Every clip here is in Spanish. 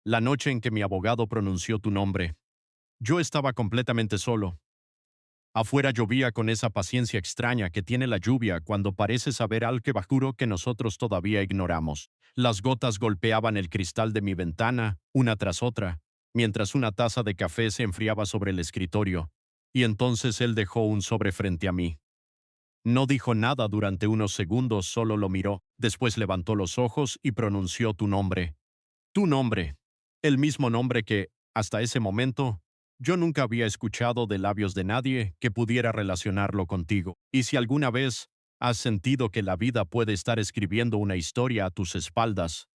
La noche en que mi abogado pronunció tu nombre, yo estaba completamente solo. Afuera llovía con esa paciencia extraña que tiene la lluvia cuando parece saber algo oscuro que nosotros todavía ignoramos. Las gotas golpeaban el cristal de mi ventana, una tras otra, mientras una taza de café se enfriaba sobre el escritorio, y entonces él dejó un sobre frente a mí. No dijo nada durante unos segundos, solo lo miró, después levantó los ojos y pronunció tu nombre. Tu nombre. El mismo nombre que, hasta ese momento, yo nunca había escuchado de labios de nadie que pudiera relacionarlo contigo. Y si alguna vez has sentido que la vida puede estar escribiendo una historia a tus espaldas,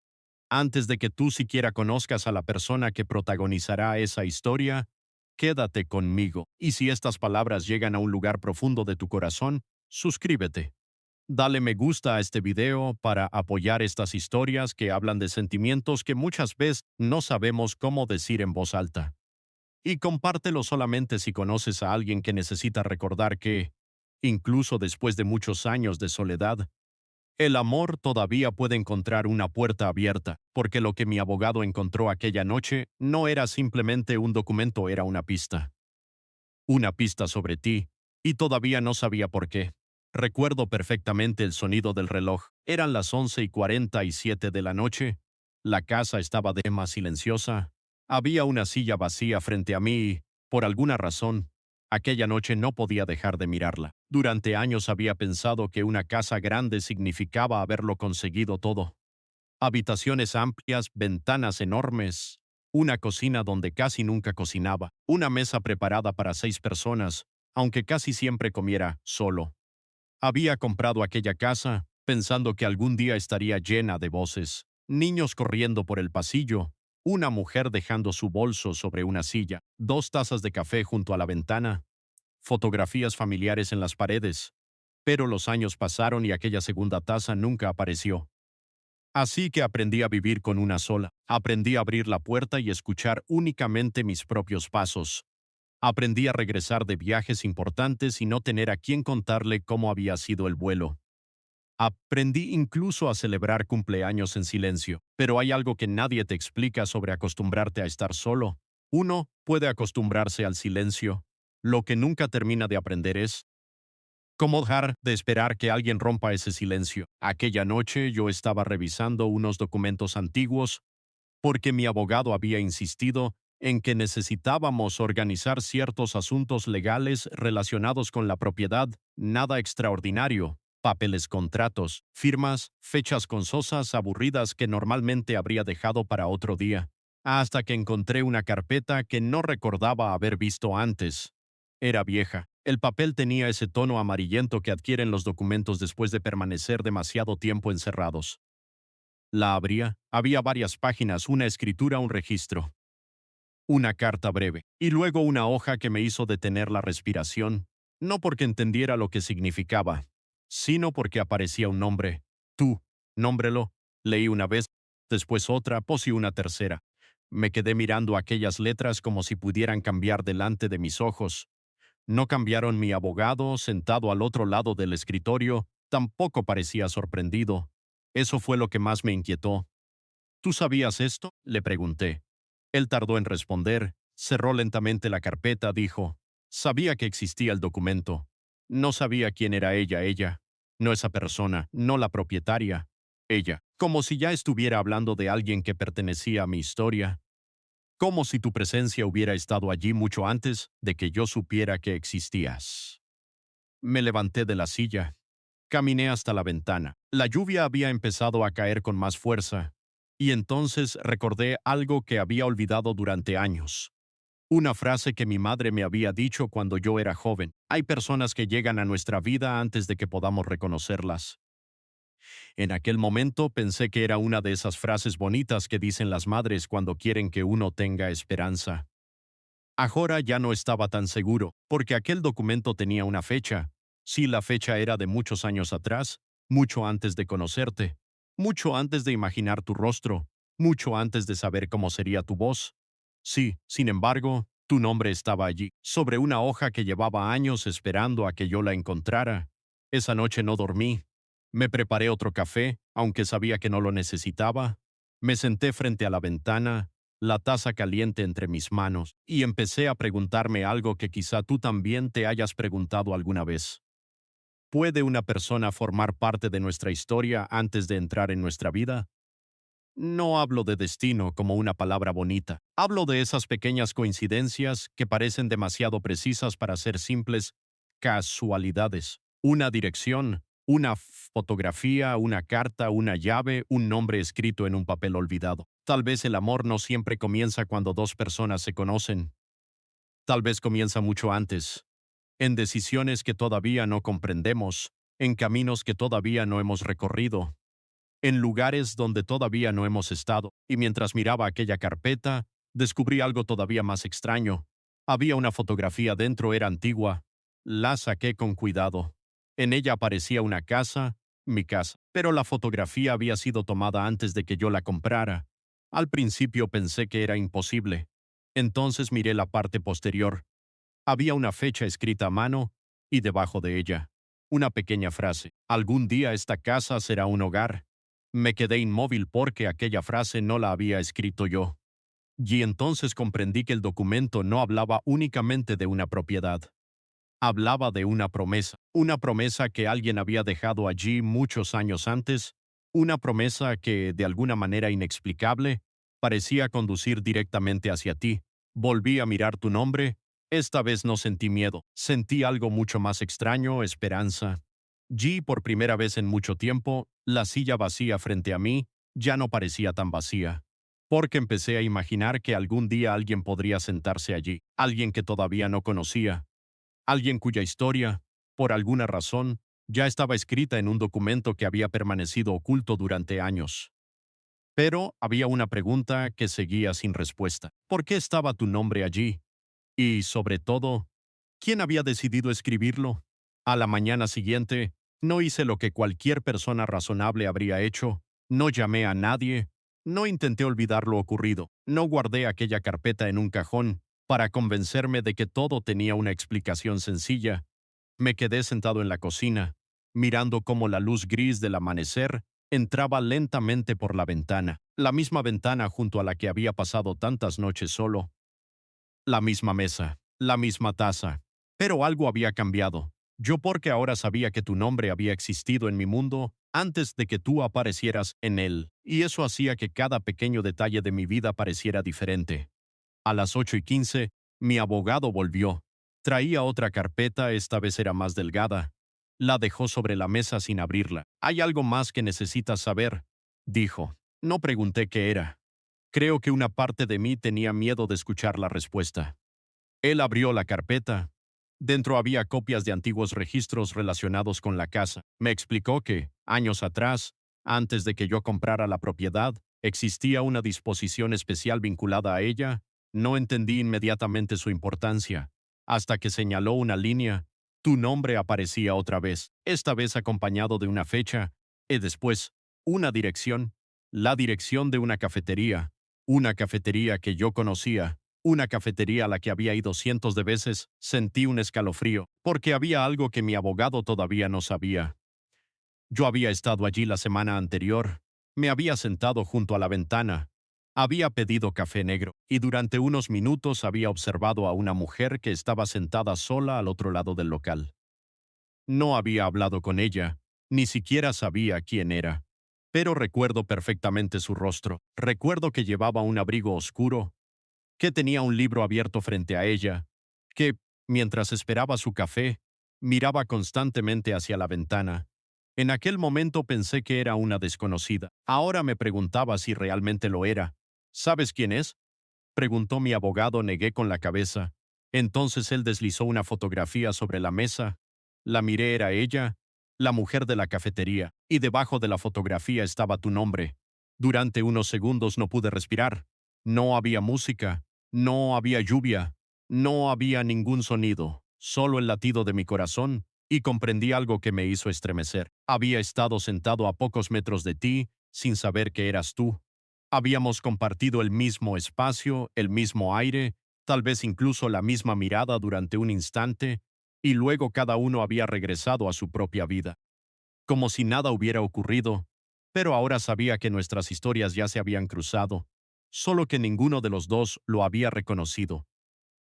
antes de que tú siquiera conozcas a la persona que protagonizará esa historia, quédate conmigo. Y si estas palabras llegan a un lugar profundo de tu corazón, suscríbete. Dale me gusta a este video para apoyar estas historias que hablan de sentimientos que muchas veces no sabemos cómo decir en voz alta. Y compártelo solamente si conoces a alguien que necesita recordar que, incluso después de muchos años de soledad, el amor todavía puede encontrar una puerta abierta, porque lo que mi abogado encontró aquella noche no era simplemente un documento, era una pista. Una pista sobre ti, y todavía no sabía por qué. Recuerdo perfectamente el sonido del reloj. Eran las 11:47 de la noche. La casa estaba de más silenciosa. Había una silla vacía frente a mí y, por alguna razón, aquella noche no podía dejar de mirarla. Durante años había pensado que una casa grande significaba haberlo conseguido todo. Habitaciones amplias, ventanas enormes, una cocina donde casi nunca cocinaba, una mesa preparada para 6 personas, aunque casi siempre comiera solo. Había comprado aquella casa pensando que algún día estaría llena de voces, niños corriendo por el pasillo, una mujer dejando su bolso sobre una silla, 2 tazas de café junto a la ventana, fotografías familiares en las paredes. Pero los años pasaron y aquella segunda taza nunca apareció. Así que aprendí a vivir con una sola. Aprendí a abrir la puerta y escuchar únicamente mis propios pasos. Aprendí a regresar de viajes importantes y no tener a quien contarle cómo había sido el vuelo. Aprendí incluso a celebrar cumpleaños en silencio. Pero hay algo que nadie te explica sobre acostumbrarte a estar solo. Uno puede acostumbrarse al silencio. Lo que nunca termina de aprender es ¿cómo dejar de esperar que alguien rompa ese silencio? Aquella noche yo estaba revisando unos documentos antiguos porque mi abogado había insistido en que necesitábamos organizar ciertos asuntos legales relacionados con la propiedad, nada extraordinario, papeles, contratos, firmas, fechas consosas aburridas que normalmente habría dejado para otro día, hasta que encontré una carpeta que no recordaba haber visto antes. Era vieja. El papel tenía ese tono amarillento que adquieren los documentos después de permanecer demasiado tiempo encerrados. La abría. Había varias páginas, una escritura, un registro, una carta breve, y luego una hoja que me hizo detener la respiración, no porque entendiera lo que significaba, sino porque aparecía un nombre. Tú, nómbrelo. Leí una vez, después otra, y una tercera. Me quedé mirando aquellas letras como si pudieran cambiar delante de mis ojos. No cambiaron. Mi abogado, sentado al otro lado del escritorio, tampoco parecía sorprendido. Eso fue lo que más me inquietó. ¿Tú sabías esto?, le pregunté. Él tardó en responder, cerró lentamente la carpeta, dijo, sabía que existía el documento. No sabía quién era ella, no esa persona, no la propietaria, ella, como si ya estuviera hablando de alguien que pertenecía a mi historia, como si tu presencia hubiera estado allí mucho antes de que yo supiera que existías. Me levanté de la silla. Caminé hasta la ventana. La lluvia había empezado a caer con más fuerza, y entonces recordé algo que había olvidado durante años. Una frase que mi madre me había dicho cuando yo era joven. Hay personas que llegan a nuestra vida antes de que podamos reconocerlas. En aquel momento pensé que era una de esas frases bonitas que dicen las madres cuando quieren que uno tenga esperanza. Ahora ya no estaba tan seguro, porque aquel documento tenía una fecha. Sí, la fecha era de muchos años atrás, mucho antes de conocerte, mucho antes de imaginar tu rostro, mucho antes de saber cómo sería tu voz. Sí, sin embargo, tu nombre estaba allí, sobre una hoja que llevaba años esperando a que yo la encontrara. Esa noche no dormí. Me preparé otro café, aunque sabía que no lo necesitaba. Me senté frente a la ventana, la taza caliente entre mis manos, y empecé a preguntarme algo que quizá tú también te hayas preguntado alguna vez. ¿Puede una persona formar parte de nuestra historia antes de entrar en nuestra vida? No hablo de destino como una palabra bonita. Hablo de esas pequeñas coincidencias que parecen demasiado precisas para ser simples casualidades. Una dirección, una fotografía, una carta, una llave, un nombre escrito en un papel olvidado. Tal vez el amor no siempre comienza cuando dos personas se conocen. Tal vez comienza mucho antes, en decisiones que todavía no comprendemos, en caminos que todavía no hemos recorrido, en lugares donde todavía no hemos estado, y mientras miraba aquella carpeta, descubrí algo todavía más extraño. Había una fotografía dentro, era antigua. La saqué con cuidado. En ella aparecía una casa, mi casa, pero la fotografía había sido tomada antes de que yo la comprara. Al principio pensé que era imposible. Entonces miré la parte posterior. Había una fecha escrita a mano, y debajo de ella, una pequeña frase: algún día esta casa será un hogar. Me quedé inmóvil porque aquella frase no la había escrito yo. Y entonces comprendí que el documento no hablaba únicamente de una propiedad. Hablaba de una promesa que alguien había dejado allí muchos años antes, una promesa que, de alguna manera inexplicable, parecía conducir directamente hacia ti. Volví a mirar tu nombre. Esta vez no sentí miedo, sentí algo mucho más extraño: esperanza. G, por primera vez en mucho tiempo, la silla vacía frente a mí ya no parecía tan vacía, porque empecé a imaginar que algún día alguien podría sentarse allí, alguien que todavía no conocía, alguien cuya historia, por alguna razón, ya estaba escrita en un documento que había permanecido oculto durante años. Pero había una pregunta que seguía sin respuesta. ¿Por qué estaba tu nombre allí? Y, sobre todo, ¿quién había decidido escribirlo? A la mañana siguiente, no hice lo que cualquier persona razonable habría hecho. No llamé a nadie. No intenté olvidar lo ocurrido. No guardé aquella carpeta en un cajón para convencerme de que todo tenía una explicación sencilla. Me quedé sentado en la cocina, mirando cómo la luz gris del amanecer entraba lentamente por la ventana, la misma ventana junto a la que había pasado tantas noches solo. La misma mesa, la misma taza. Pero algo había cambiado. Yo, porque ahora sabía que tu nombre había existido en mi mundo antes de que tú aparecieras en él, y eso hacía que cada pequeño detalle de mi vida pareciera diferente. A las 8:15, mi abogado volvió. Traía otra carpeta, esta vez era más delgada. La dejó sobre la mesa sin abrirla. Hay algo más que necesitas saber, dijo. No pregunté qué era. Creo que una parte de mí tenía miedo de escuchar la respuesta. Él abrió la carpeta. Dentro había copias de antiguos registros relacionados con la casa. Me explicó que, años atrás, antes de que yo comprara la propiedad, existía una disposición especial vinculada a ella. No entendí inmediatamente su importancia, hasta que señaló una línea. Tu nombre aparecía otra vez, esta vez acompañado de una fecha, y después, una dirección, la dirección de una cafetería que yo conocía, una cafetería a la que había ido cientos de veces. Sentí un escalofrío, porque había algo que mi abogado todavía no sabía. Yo había estado allí la semana anterior. Me había sentado junto a la ventana. Había pedido café negro, y durante unos minutos había observado a una mujer que estaba sentada sola al otro lado del local. No había hablado con ella, ni siquiera sabía quién era. Pero recuerdo perfectamente su rostro. Recuerdo que llevaba un abrigo oscuro, que tenía un libro abierto frente a ella, que, mientras esperaba su café, miraba constantemente hacia la ventana. En aquel momento pensé que era una desconocida. Ahora me preguntaba si realmente lo era. ¿Sabes quién es?, preguntó mi abogado. Negué con la cabeza. Entonces él deslizó una fotografía sobre la mesa. La miré, era ella, la mujer de la cafetería, y debajo de la fotografía estaba tu nombre. Durante unos segundos no pude respirar. No había música, no había lluvia, no había ningún sonido, solo el latido de mi corazón, y comprendí algo que me hizo estremecer. Había estado sentado a pocos metros de ti, sin saber que eras tú. Habíamos compartido el mismo espacio, el mismo aire, tal vez incluso la misma mirada durante un instante, y luego cada uno había regresado a su propia vida, como si nada hubiera ocurrido. Pero ahora sabía que nuestras historias ya se habían cruzado. solo que ninguno de los dos lo había reconocido.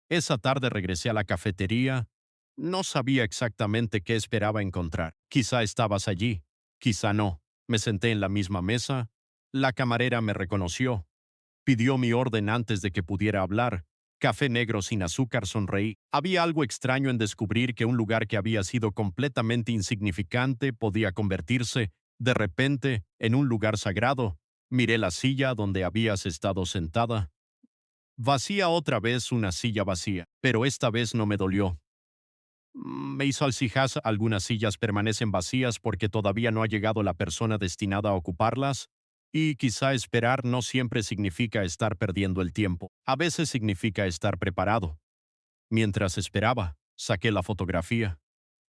Esa tarde regresé a la cafetería. No sabía exactamente qué esperaba encontrar. Quizá estabas allí, quizá no. Me senté en la misma mesa. La camarera me reconoció. Pidió mi orden antes de que pudiera hablar. Café negro sin azúcar, sonreí. Había algo extraño en descubrir que un lugar que había sido completamente insignificante podía convertirse, de repente, en un lugar sagrado. Miré la silla donde habías estado sentada. Vacía otra vez, una silla vacía, pero esta vez no me dolió. Me hizo alcijas, algunas sillas permanecen vacías porque todavía no ha llegado la persona destinada a ocuparlas, y quizá esperar no siempre significa estar perdiendo el tiempo, a veces significa estar preparado. Mientras esperaba, saqué la fotografía.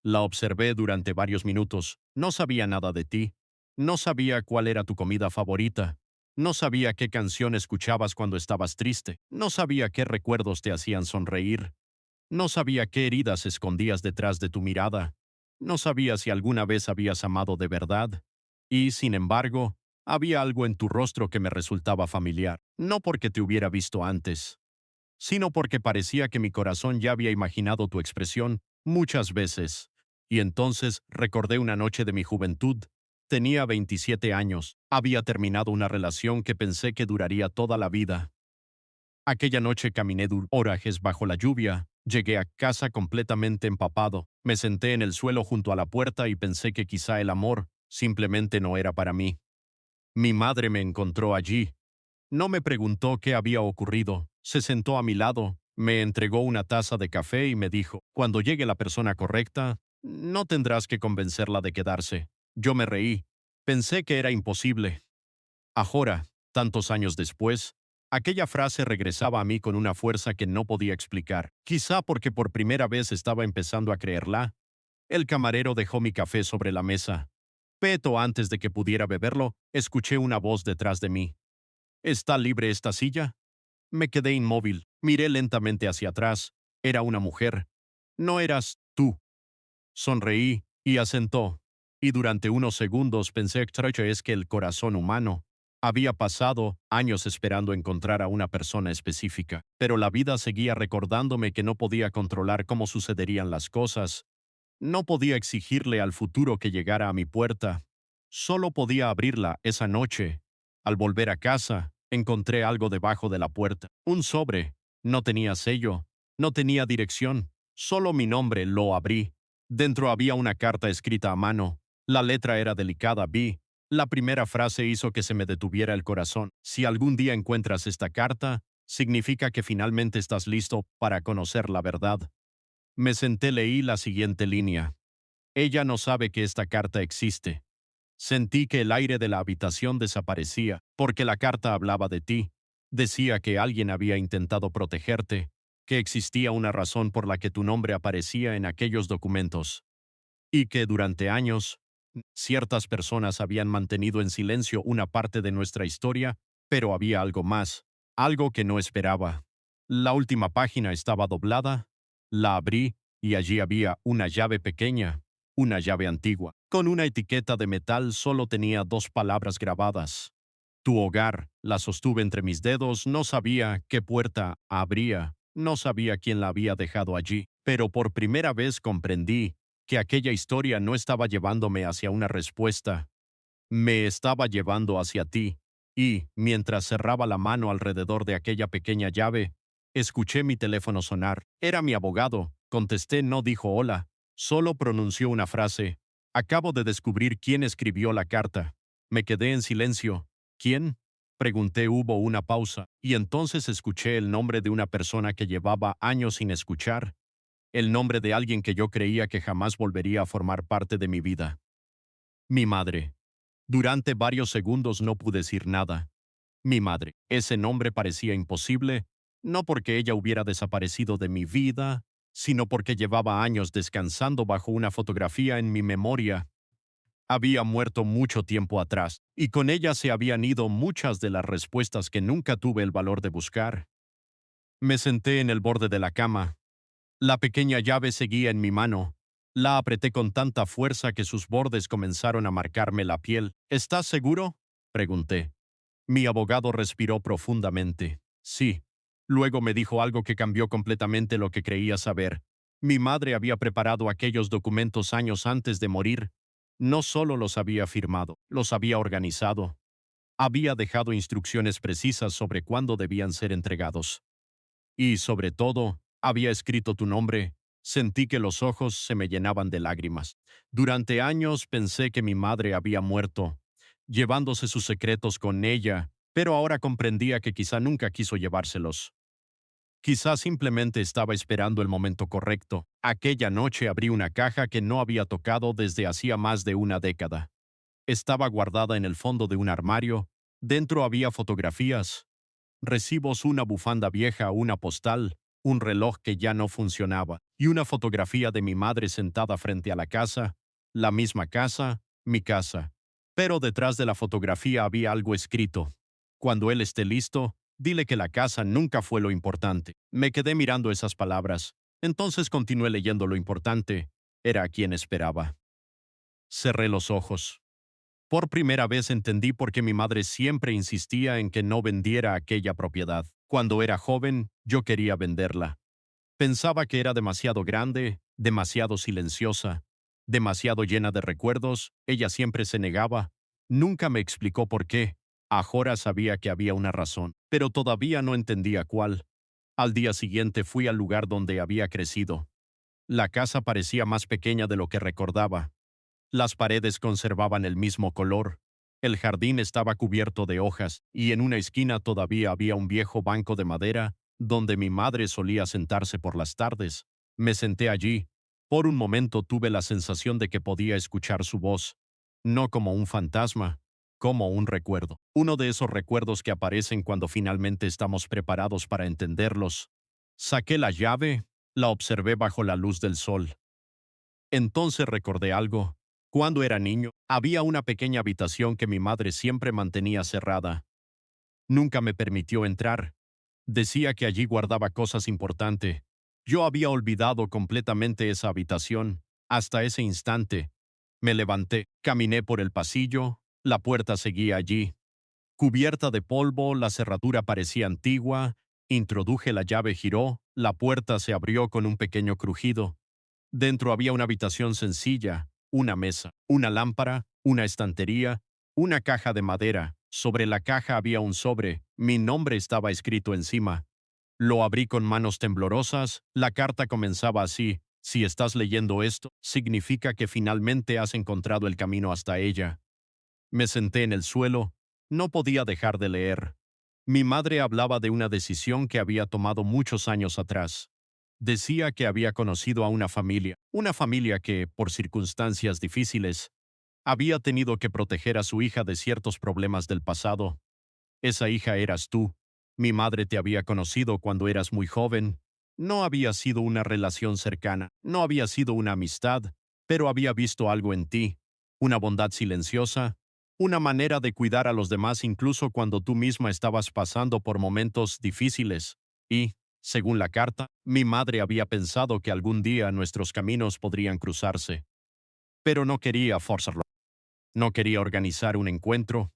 La observé durante varios minutos. No sabía nada de ti. No sabía cuál era tu comida favorita. No sabía qué canción escuchabas cuando estabas triste. No sabía qué recuerdos te hacían sonreír. No sabía qué heridas escondías detrás de tu mirada. No sabía si alguna vez habías amado de verdad. Y, sin embargo, había algo en tu rostro que me resultaba familiar, no porque te hubiera visto antes, sino porque parecía que mi corazón ya había imaginado tu expresión muchas veces. Y entonces recordé una noche de mi juventud. Tenía 27 años, había terminado una relación que pensé que duraría toda la vida. Aquella noche caminé horas bajo la lluvia, llegué a casa completamente empapado, me senté en el suelo junto a la puerta y pensé que quizá el amor simplemente no era para mí. Mi madre me encontró allí. No me preguntó qué había ocurrido, se sentó a mi lado, me entregó una taza de café y me dijo, cuando llegue la persona correcta, no tendrás que convencerla de quedarse. Yo me reí. Pensé que era imposible. Ahora, tantos años después, aquella frase regresaba a mí con una fuerza que no podía explicar. Quizá porque por primera vez estaba empezando a creerla. El camarero dejó mi café sobre la mesa. Peto antes de que pudiera beberlo, escuché una voz detrás de mí. ¿Está libre esta silla? Me quedé inmóvil, miré lentamente hacia atrás. Era una mujer. No eras tú. Sonreí y asentó. Y durante unos segundos pensé extraño es que el corazón humano había pasado años esperando encontrar a una persona específica, pero la vida seguía recordándome que no podía controlar cómo sucederían las cosas, no podía exigirle al futuro que llegara a mi puerta, solo podía abrirla esa noche. Al volver a casa, encontré algo debajo de la puerta, un sobre, no tenía sello, no tenía dirección, solo mi nombre. Lo abrí. Dentro había una carta escrita a mano. La letra era delicada, vi. La primera frase hizo que se me detuviera el corazón. Si algún día encuentras esta carta, significa que finalmente estás listo para conocer la verdad. Me senté, leí la siguiente línea. Ella no sabe que esta carta existe. Sentí que el aire de la habitación desaparecía, porque la carta hablaba de ti. Decía que alguien había intentado protegerte, que existía una razón por la que tu nombre aparecía en aquellos documentos, y que durante años, ciertas personas habían mantenido en silencio una parte de nuestra historia, pero había algo más, algo que no esperaba. La última página estaba doblada, la abrí, y allí había una llave pequeña, una llave antigua. Con una etiqueta de metal solo tenía dos palabras grabadas. Tu hogar. La sostuve entre mis dedos, no sabía qué puerta abría, no sabía quién la había dejado allí, pero por primera vez comprendí que aquella historia no estaba llevándome hacia una respuesta, me estaba llevando hacia ti. Y, mientras cerraba la mano alrededor de aquella pequeña llave, escuché mi teléfono sonar. Era mi abogado. Contesté, no dijo hola, solo pronunció una frase. Acabo de descubrir quién escribió la carta. Me quedé en silencio. ¿Quién? Pregunté, hubo una pausa, y entonces escuché el nombre de una persona que llevaba años sin escuchar, el nombre de alguien que yo creía que jamás volvería a formar parte de mi vida. Mi madre. Durante varios segundos no pude decir nada. Mi madre. Ese nombre parecía imposible, no porque ella hubiera desaparecido de mi vida, sino porque llevaba años descansando bajo una fotografía en mi memoria. Había muerto mucho tiempo atrás, y con ella se habían ido muchas de las respuestas que nunca tuve el valor de buscar. Me senté en el borde de la cama. La pequeña llave seguía en mi mano. La apreté con tanta fuerza que sus bordes comenzaron a marcarme la piel. ¿Estás seguro? Pregunté. Mi abogado respiró profundamente. Sí. Luego me dijo algo que cambió completamente lo que creía saber. Mi madre había preparado aquellos documentos años antes de morir. No solo los había firmado, los había organizado. Había dejado instrucciones precisas sobre cuándo debían ser entregados. Y, sobre todo, había escrito tu nombre. Sentí que los ojos se me llenaban de lágrimas. Durante años pensé que mi madre había muerto, llevándose sus secretos con ella, pero ahora comprendía que quizá nunca quiso llevárselos. Quizá simplemente estaba esperando el momento correcto. Aquella noche abrí una caja que no había tocado desde hacía más de una década. Estaba guardada en el fondo de un armario. Dentro había fotografías, recibos, una bufanda vieja, una postal, un reloj que ya no funcionaba, y una fotografía de mi madre sentada frente a la casa, la misma casa, mi casa. Pero detrás de la fotografía había algo escrito. Cuando él esté listo, dile que la casa nunca fue lo importante. Me quedé mirando esas palabras. Entonces continué leyendo lo importante. Era a quien esperaba. Cerré los ojos. Por primera vez entendí por qué mi madre siempre insistía en que no vendiera aquella propiedad. Cuando era joven, yo quería venderla. Pensaba que era demasiado grande, demasiado silenciosa, demasiado llena de recuerdos. Ella siempre se negaba. Nunca me explicó por qué. Ahora sabía que había una razón, pero todavía no entendía cuál. Al día siguiente fui al lugar donde había crecido. La casa parecía más pequeña de lo que recordaba. Las paredes conservaban el mismo color. El jardín estaba cubierto de hojas, y en una esquina todavía había un viejo banco de madera, donde mi madre solía sentarse por las tardes. Me senté allí. Por un momento tuve la sensación de que podía escuchar su voz, no como un fantasma, como un recuerdo. Uno de esos recuerdos que aparecen cuando finalmente estamos preparados para entenderlos. Saqué la llave, la observé bajo la luz del sol. Entonces recordé algo. Cuando era niño, había una pequeña habitación que mi madre siempre mantenía cerrada. Nunca me permitió entrar. Decía que allí guardaba cosas importantes. Yo había olvidado completamente esa habitación. Hasta ese instante. Me levanté, caminé por el pasillo, la puerta seguía allí. Cubierta de polvo, la cerradura parecía antigua. Introduje la llave, giró, la puerta se abrió con un pequeño crujido. Dentro había una habitación sencilla, una mesa, una lámpara, una estantería, una caja de madera. Sobre la caja había un sobre. Mi nombre estaba escrito encima. Lo abrí con manos temblorosas. La carta comenzaba así: si estás leyendo esto, significa que finalmente has encontrado el camino hasta ella. Me senté en el suelo. No podía dejar de leer. Mi madre hablaba de una decisión que había tomado muchos años atrás. Decía que había conocido a una familia que, por circunstancias difíciles, había tenido que proteger a su hija de ciertos problemas del pasado. Esa hija eras tú. Mi madre te había conocido cuando eras muy joven. No había sido una relación cercana, no había sido una amistad, pero había visto algo en ti, una bondad silenciosa, una manera de cuidar a los demás incluso cuando tú misma estabas pasando por momentos difíciles. Y, según la carta, mi madre había pensado que algún día nuestros caminos podrían cruzarse. Pero no quería forzarlo. No quería organizar un encuentro.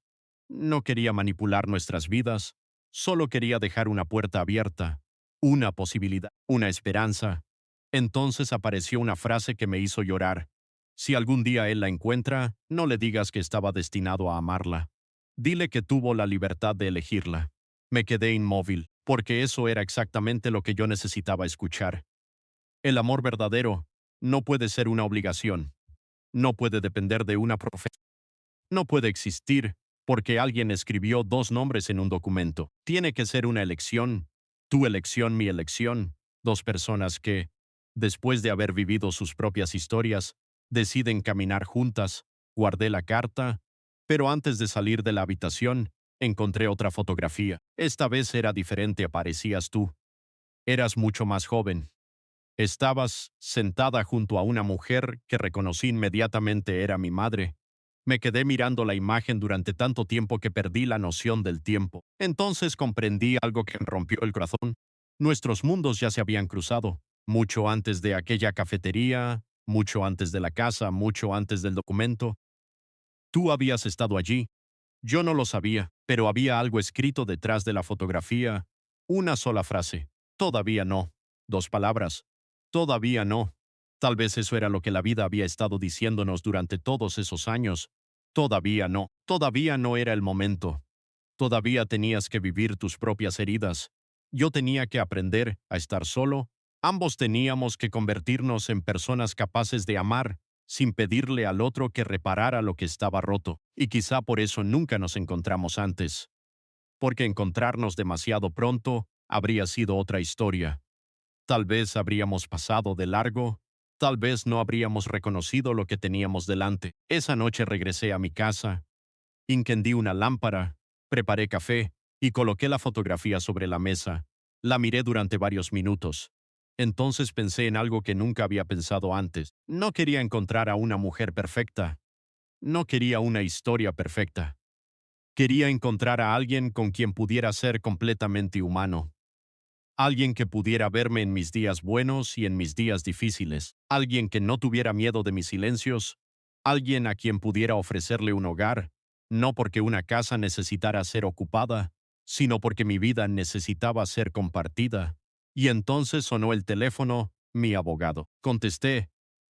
No quería manipular nuestras vidas. Solo quería dejar una puerta abierta, una posibilidad, una esperanza. Entonces apareció una frase que me hizo llorar. Si algún día él la encuentra, no le digas que estaba destinado a amarla. Dile que tuvo la libertad de elegirla. Me quedé inmóvil, porque eso era exactamente lo que yo necesitaba escuchar. El amor verdadero no puede ser una obligación, no puede depender de una profesión, no puede existir porque alguien escribió dos nombres en un documento. Tiene que ser una elección, tu elección, mi elección, dos personas que, después de haber vivido sus propias historias, deciden caminar juntas. Guardé la carta, pero antes de salir de la habitación, encontré otra fotografía. Esta vez era diferente, aparecías tú. Eras mucho más joven. Estabas sentada junto a una mujer que reconocí inmediatamente era mi madre. Me quedé mirando la imagen durante tanto tiempo que perdí la noción del tiempo. Entonces comprendí algo que me rompió el corazón. Nuestros mundos ya se habían cruzado, mucho antes de aquella cafetería, mucho antes de la casa, mucho antes del documento. Tú habías estado allí. Yo no lo sabía, Pero había algo escrito detrás de la fotografía. Una sola frase. Todavía no. Dos palabras. Todavía no. Tal vez eso era lo que la vida había estado diciéndonos durante todos esos años. Todavía no. Todavía no era el momento. Todavía tenías que vivir tus propias heridas. Yo tenía que aprender a estar solo. Ambos teníamos que convertirnos en personas capaces de amar, sin pedirle al otro que reparara lo que estaba roto. Y quizá por eso nunca nos encontramos antes. Porque encontrarnos demasiado pronto habría sido otra historia. Tal vez habríamos pasado de largo, tal vez no habríamos reconocido lo que teníamos delante. Esa noche regresé a mi casa, encendí una lámpara, preparé café y coloqué la fotografía sobre la mesa. La miré durante varios minutos. Entonces pensé en algo que nunca había pensado antes. No quería encontrar a una mujer perfecta. No quería una historia perfecta. Quería encontrar a alguien con quien pudiera ser completamente humano. Alguien que pudiera verme en mis días buenos y en mis días difíciles. Alguien que no tuviera miedo de mis silencios. Alguien a quien pudiera ofrecerle un hogar, no porque una casa necesitara ser ocupada, sino porque mi vida necesitaba ser compartida. Y entonces sonó el teléfono, mi abogado. Contesté.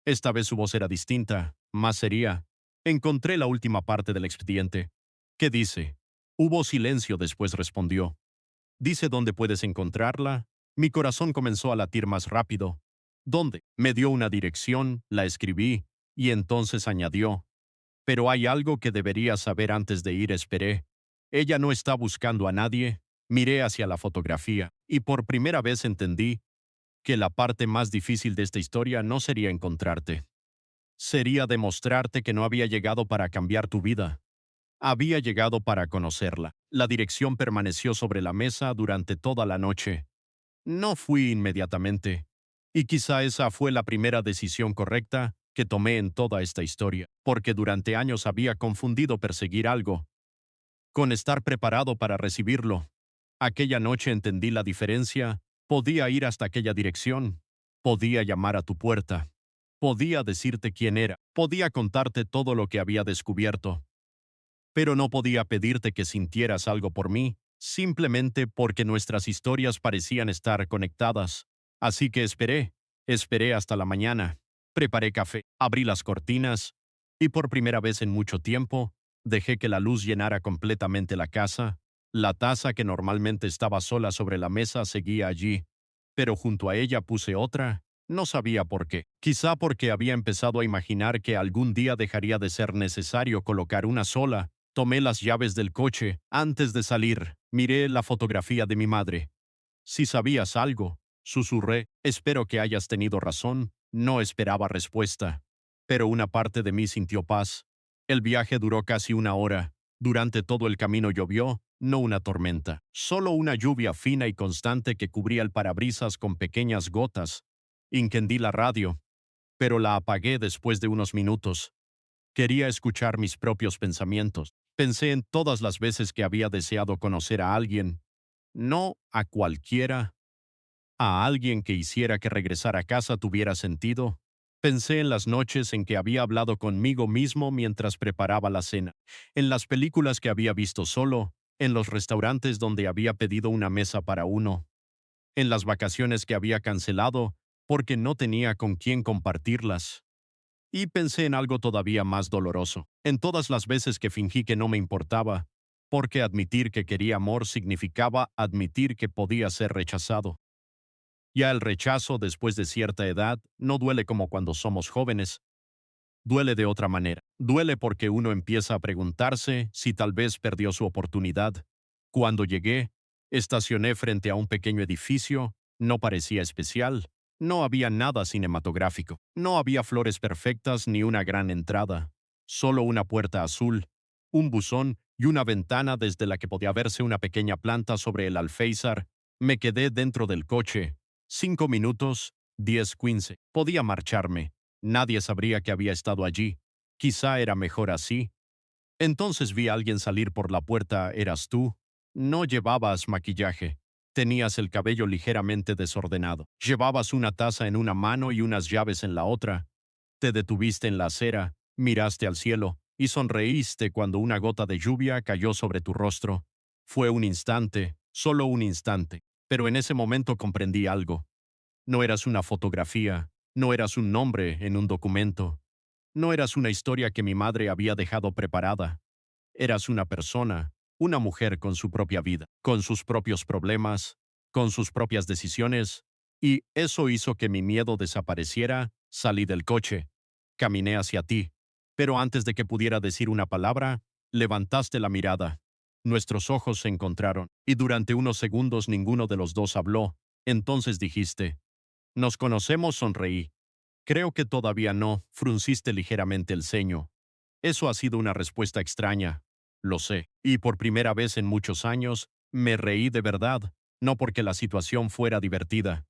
Esta vez su voz era distinta, más seria. Encontré la última parte del expediente. ¿Qué dice? Hubo silencio, después respondió. Dice dónde puedes encontrarla. Mi corazón comenzó a latir más rápido. ¿Dónde? Me dio una dirección, la escribí, y entonces añadió. Pero hay algo que deberías saber antes de ir, esperé. Ella no está buscando a nadie. Miré hacia la fotografía, y por primera vez entendí que la parte más difícil de esta historia no sería encontrarte. Sería demostrarte que no había llegado para cambiar tu vida. Había llegado para conocerla. La dirección permaneció sobre la mesa durante toda la noche. No fui inmediatamente. Y quizá esa fue la primera decisión correcta que tomé en toda esta historia, porque durante años había confundido perseguir algo con estar preparado para recibirlo. Aquella noche entendí la diferencia. Podía ir hasta aquella dirección. Podía llamar a tu puerta. Podía decirte quién era. Podía contarte todo lo que había descubierto. Pero no podía pedirte que sintieras algo por mí, simplemente porque nuestras historias parecían estar conectadas. Así que esperé hasta la mañana, preparé café, abrí las cortinas, y por primera vez en mucho tiempo, dejé que la luz llenara completamente la casa. La taza que normalmente estaba sola sobre la mesa seguía allí, pero junto a ella puse otra. No sabía por qué. Quizá porque había empezado a imaginar que algún día dejaría de ser necesario colocar una sola. Tomé las llaves del coche. Antes de salir, miré la fotografía de mi madre. Si sabías algo, susurré. Espero que hayas tenido razón. No esperaba respuesta. Pero una parte de mí sintió paz. El viaje duró casi una hora. Durante todo el camino llovió, no una tormenta, solo una lluvia fina y constante que cubría el parabrisas con pequeñas gotas. Encendí la radio, pero la apagué después de unos minutos. Quería escuchar mis propios pensamientos. Pensé en todas las veces que había deseado conocer a alguien, no a cualquiera, a alguien que hiciera que regresar a casa tuviera sentido. Pensé en las noches en que había hablado conmigo mismo mientras preparaba la cena, en las películas que había visto solo, en los restaurantes donde había pedido una mesa para uno, en las vacaciones que había cancelado porque no tenía con quién compartirlas. Y pensé en algo todavía más doloroso, en todas las veces que fingí que no me importaba, porque admitir que quería amor significaba admitir que podía ser rechazado. Ya el rechazo después de cierta edad no duele como cuando somos jóvenes, duele de otra manera. Duele porque uno empieza a preguntarse si tal vez perdió su oportunidad. Cuando llegué, estacioné frente a un pequeño edificio, no parecía especial, no había nada cinematográfico, no había flores perfectas ni una gran entrada, solo una puerta azul, un buzón y una ventana desde la que podía verse una pequeña planta sobre el alféizar. Me quedé dentro del coche. 5 minutos, 10, 15. Podía marcharme. Nadie sabría que había estado allí. Quizá era mejor así. Entonces vi a alguien salir por la puerta. ¿Eras tú? No llevabas maquillaje. Tenías el cabello ligeramente desordenado. Llevabas una taza en una mano y unas llaves en la otra. Te detuviste en la acera, miraste al cielo. y sonreíste cuando una gota de lluvia cayó sobre tu rostro. Fue un instante, solo un instante, pero en ese momento comprendí algo. No eras una fotografía, no eras un nombre en un documento, no eras una historia que mi madre había dejado preparada. Eras una persona, una mujer con su propia vida, con sus propios problemas, con sus propias decisiones, y eso hizo que mi miedo desapareciera. Salí del coche, caminé hacia ti, pero antes de que pudiera decir una palabra, levantaste la mirada. Nuestros ojos se encontraron, y durante unos segundos ninguno de los dos habló. Entonces dijiste, «Nos conocemos», sonreí. «Creo que todavía no», frunciste ligeramente el ceño. Eso ha sido una respuesta extraña, lo sé, y por primera vez en muchos años, me reí de verdad, no porque la situación fuera divertida,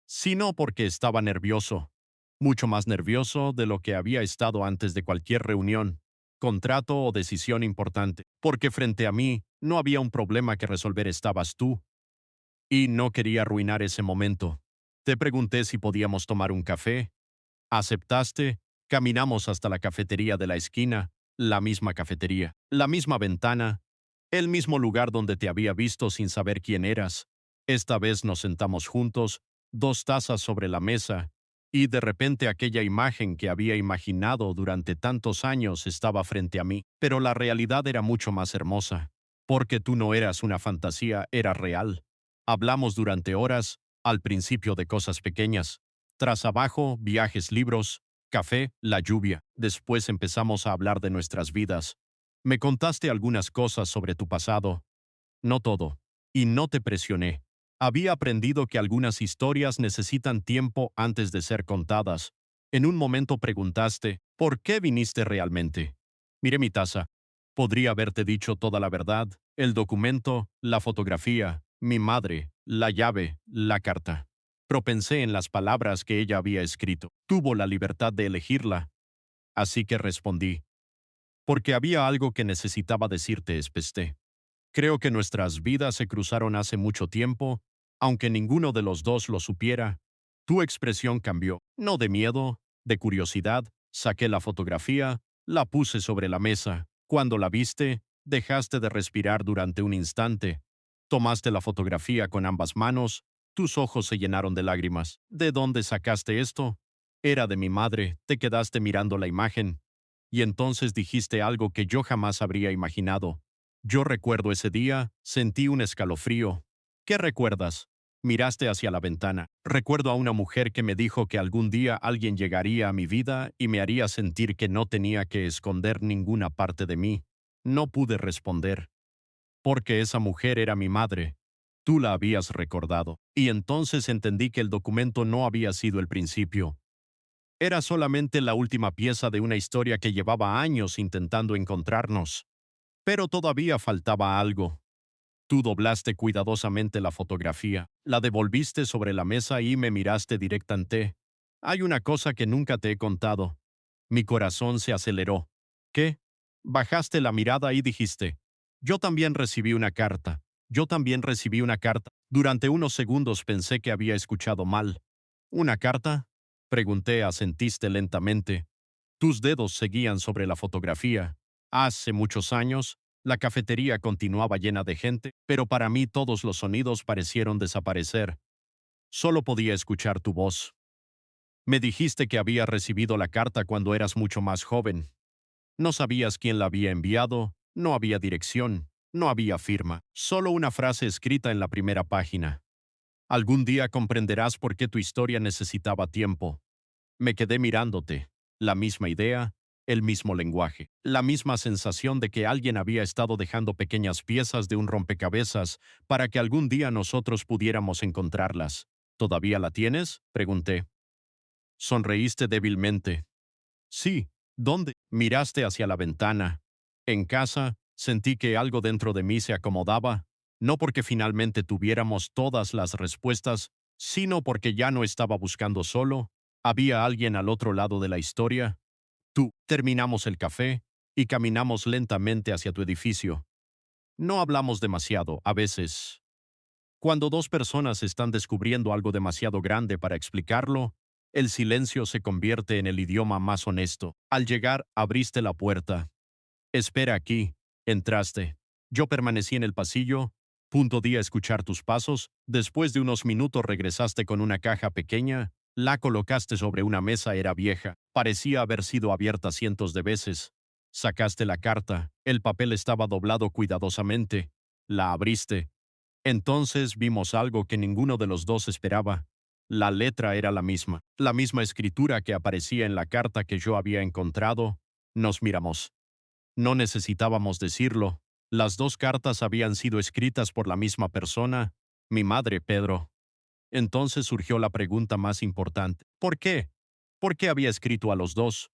sino porque estaba nervioso, mucho más nervioso de lo que había estado antes de cualquier reunión, contrato o decisión importante, porque frente a mí no había un problema que resolver, estabas tú, y no quería arruinar ese momento. Te pregunté si podíamos tomar un café. Aceptaste, caminamos hasta la cafetería de la esquina, la misma cafetería, la misma ventana, el mismo lugar donde te había visto sin saber quién eras. Esta vez nos sentamos juntos, dos tazas sobre la mesa, y de repente aquella imagen que había imaginado durante tantos años estaba frente a mí. Pero la realidad era mucho más hermosa, porque tú no eras una fantasía, era real. Hablamos durante horas, al principio de cosas pequeñas, tras abajo, viajes, libros, café, la lluvia. Después empezamos a hablar de nuestras vidas. Me contaste algunas cosas sobre tu pasado. No todo. Y no te presioné. Había aprendido que algunas historias necesitan tiempo antes de ser contadas. En un momento preguntaste, ¿por qué viniste realmente? Miré mi taza. Podría haberte dicho toda la verdad, el documento, la fotografía, mi madre, la llave, la carta. Pero pensé en las palabras que ella había escrito. Tuvo la libertad de elegirla. Así que respondí, porque había algo que necesitaba decirte, espesté. Creo que nuestras vidas se cruzaron hace mucho tiempo, aunque ninguno de los dos lo supiera. Tu expresión cambió, no de miedo, de curiosidad. Saqué la fotografía, la puse sobre la mesa. Cuando la viste, dejaste de respirar durante un instante. Tomaste la fotografía con ambas manos, tus ojos se llenaron de lágrimas. ¿De dónde sacaste esto? Era de mi madre, te quedaste mirando la imagen. Y entonces dijiste algo que yo jamás habría imaginado. Yo recuerdo ese día, sentí un escalofrío. ¿Qué recuerdas? Miraste hacia la ventana. Recuerdo a una mujer que me dijo que algún día alguien llegaría a mi vida y me haría sentir que no tenía que esconder ninguna parte de mí. No pude responder, porque esa mujer era mi madre. Tú la habías recordado. Y entonces entendí que el documento no había sido el principio. Era solamente la última pieza de una historia que llevaba años intentando encontrarnos. Pero todavía faltaba algo. Tú doblaste cuidadosamente la fotografía, la devolviste sobre la mesa y me miraste directamente. Hay una cosa que nunca te he contado. Mi corazón se aceleró. ¿Qué? Bajaste la mirada y dijiste, yo también recibí una carta. Yo también recibí una carta. Durante unos segundos pensé que había escuchado mal. ¿Una carta? Pregunté, asentiste lentamente. Tus dedos seguían sobre la fotografía. Hace muchos años, la cafetería continuaba llena de gente, pero para mí todos los sonidos parecieron desaparecer. Solo podía escuchar tu voz. Me dijiste que había recibido la carta cuando eras mucho más joven. No sabías quién la había enviado, no había dirección, no había firma, solo una frase escrita en la primera página. Algún día comprenderás por qué tu historia necesitaba tiempo. Me quedé mirándote. La misma idea, el mismo lenguaje, la misma sensación de que alguien había estado dejando pequeñas piezas de un rompecabezas para que algún día nosotros pudiéramos encontrarlas. ¿Todavía la tienes? Pregunté. Sonreíste débilmente. Sí. ¿Dónde? Miraste hacia la ventana. En casa, sentí que algo dentro de mí se acomodaba, no porque finalmente tuviéramos todas las respuestas, sino porque ya no estaba buscando solo. Había alguien al otro lado de la historia. Tú. Terminamos el café y caminamos lentamente hacia tu edificio. No hablamos demasiado, a veces. Cuando dos personas están descubriendo algo demasiado grande para explicarlo, el silencio se convierte en el idioma más honesto. Al llegar, abriste la puerta. Espera aquí. Entraste. Yo permanecí en el pasillo. Di a escuchar tus pasos. Después de unos minutos regresaste con una caja pequeña. La colocaste sobre una mesa. Era vieja. Parecía haber sido abierta cientos de veces. Sacaste la carta. El papel estaba doblado cuidadosamente. La abriste. Entonces vimos algo que ninguno de los dos esperaba. La letra era la misma escritura que aparecía en la carta que yo había encontrado. Nos miramos. No necesitábamos decirlo. Las dos cartas habían sido escritas por la misma persona, mi madre, Pedro. Entonces surgió la pregunta más importante. ¿Por qué? ¿Por qué había escrito a los dos?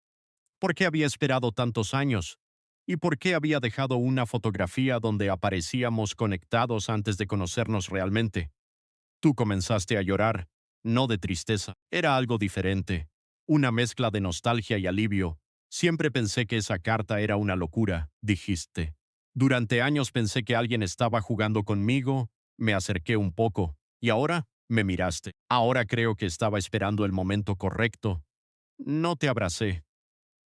¿Por qué había esperado tantos años? ¿Y por qué había dejado una fotografía donde aparecíamos conectados antes de conocernos realmente? Tú comenzaste a llorar, no de tristeza, era algo diferente, una mezcla de nostalgia y alivio. Siempre pensé que esa carta era una locura, dijiste. Durante años pensé que alguien estaba jugando conmigo, me acerqué un poco, y ahora me miraste. Ahora creo que estaba esperando el momento correcto. No te abracé.